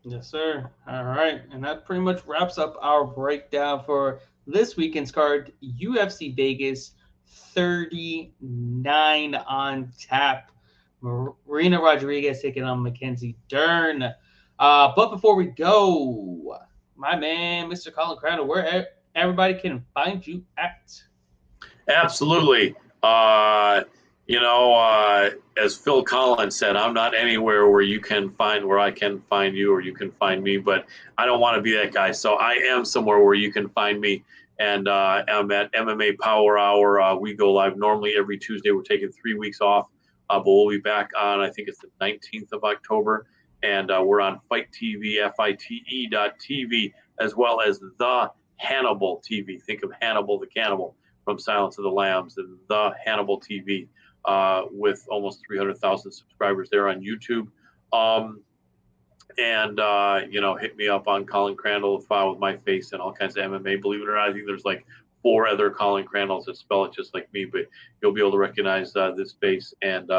Yes, sir. All right, and that pretty much wraps up our breakdown for this weekend's card. UFC Vegas 39 on tap. Marina Rodriguez taking on Mackenzie Dern. But before we go, my man, Mr. Colin Crandal, where everybody can find you at. Absolutely. As Phil Collins said, I'm not anywhere where I can find you, or you can find me, but I don't want to be that guy. So I am somewhere where you can find me, and I'm at MMA Powerhour. We go live normally every Tuesday. We're taking 3 weeks off, but we'll be back on, I think it's the 19th of October, and we're on Fight TV, FITE.TV, as well as the Hannibal TV. Think of Hannibal the Cannibal from Silence of the Lambs, and the Hannibal TV, with almost 300,000 subscribers there on YouTube. Hit me up on Colin Crandal, file with my face and all kinds of MMA. Believe it or not, I think there's like 4 other Colin Crandals that spell it just like me, but you'll be able to recognize this face and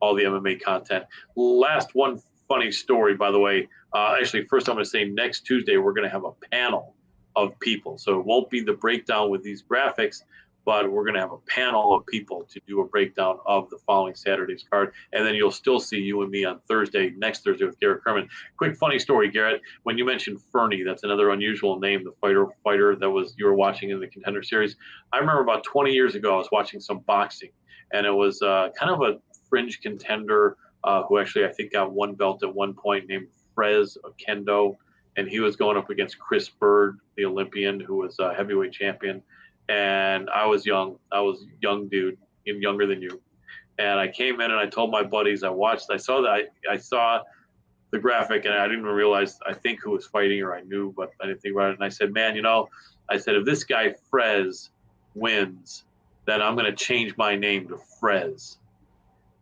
all the MMA content. Last one funny story, by the way. Actually, first I'm going to say next Tuesday we're going to have a panel of people. So it won't be the breakdown with these graphics, but we're going to have a panel of people to do a breakdown of the following Saturday's card. And then you'll still see you and me on next Thursday with Garrett Kerman. Quick funny story, Garrett. When you mentioned Fernie, that's another unusual name, the fighter that you were watching in the Contender Series. I remember about 20 years ago, I was watching some boxing, and it was kind of a fringe contender who actually I think got one belt at one point, named Frez Kendo, and he was going up against Chris Bird, the Olympian, who was a heavyweight champion. And I was young. I was a young dude, even younger than you. And I came in and I told my buddies, I saw the graphic, and I didn't even realize, I think, who was fighting, or I knew, but I didn't think about it. And I said, man, I said, if this guy Frez wins, then I'm going to change my name to Frez.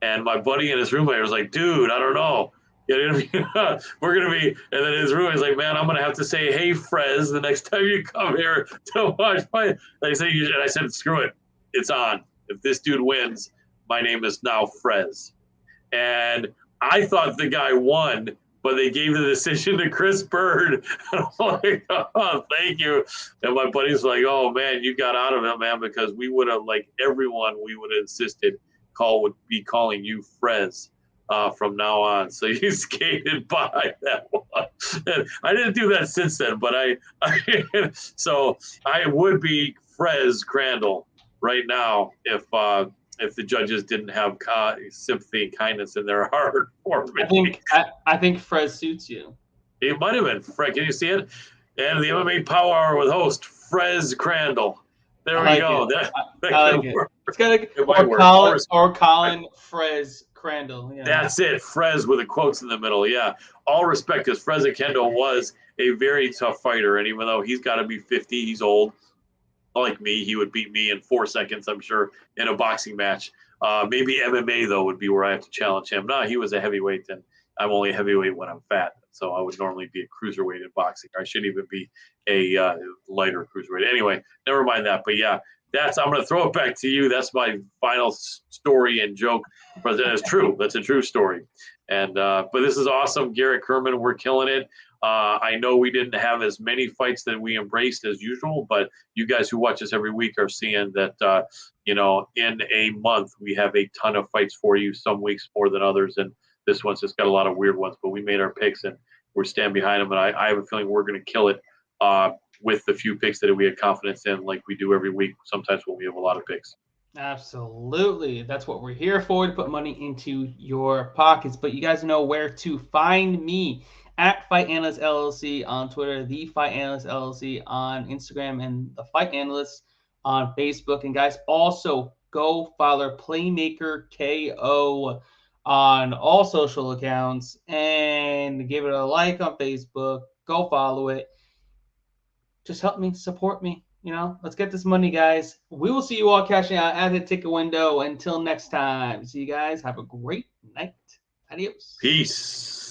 And my buddy and his roommate was like, dude, I don't know. We're going to be, and then his roommate's like, man, I'm going to have to say, hey, Frez, the next time you come here to watch my, and I said, screw it. It's on. If this dude wins, my name is now Frez. And I thought the guy won, but they gave the decision to Chris Bird. And I'm like, oh, thank you. And my buddy's like, oh, man, you got out of it, man, because we would have, like everyone, we would have insisted would be calling you Frez from now on. So you skated by that one. And I didn't do that since then, but so I would be Frez Crandal right now if the judges didn't have sympathy and kindness in their heart for me. I think Frez suits you. It might have been Fred. Can you see it? And the MMA Powerhour with host Frez Crandal. There we go. I like it. It's got Colin Frez Crandal. Yeah. That's it. Frez with the quotes in the middle. Yeah. All respect, because Frez Kendo was a very tough fighter. And even though he's got to be 50, he's old. Like me, he would beat me in 4 seconds, I'm sure, in a boxing match. Maybe MMA, though, would be where I have to challenge him. No, he was a heavyweight, and I'm only a heavyweight when I'm fat. So I would normally be a cruiserweight in boxing. I shouldn't even be a lighter cruiserweight. Anyway, never mind that. But yeah, I'm going to throw it back to you. That's my final story and joke. But that's true. That's a true story. And but this is awesome, Garrett Kerman. We're killing it. I know we didn't have as many fights that we embraced as usual, but you guys who watch us every week are seeing that in a month we have a ton of fights for you. Some weeks more than others, and this one's just got a lot of weird ones, but we made our picks and we're standing behind them. And I have a feeling we're going to kill it with the few picks that we had confidence in, like we do every week, sometimes when we have a lot of picks. Absolutely. That's what we're here for, to put money into your pockets. But you guys know where to find me at Fight Analyst LLC on Twitter, the Fight Analyst LLC on Instagram, and the Fight Analyst on Facebook. And guys, also go follow Playmaker KO on all social accounts and give it a like on Facebook. Go follow it. Just help me, support me. Let's get this money, guys. We will see you all cashing out at the ticket window. Until next time, see you guys. Have a great night. Adios. Peace.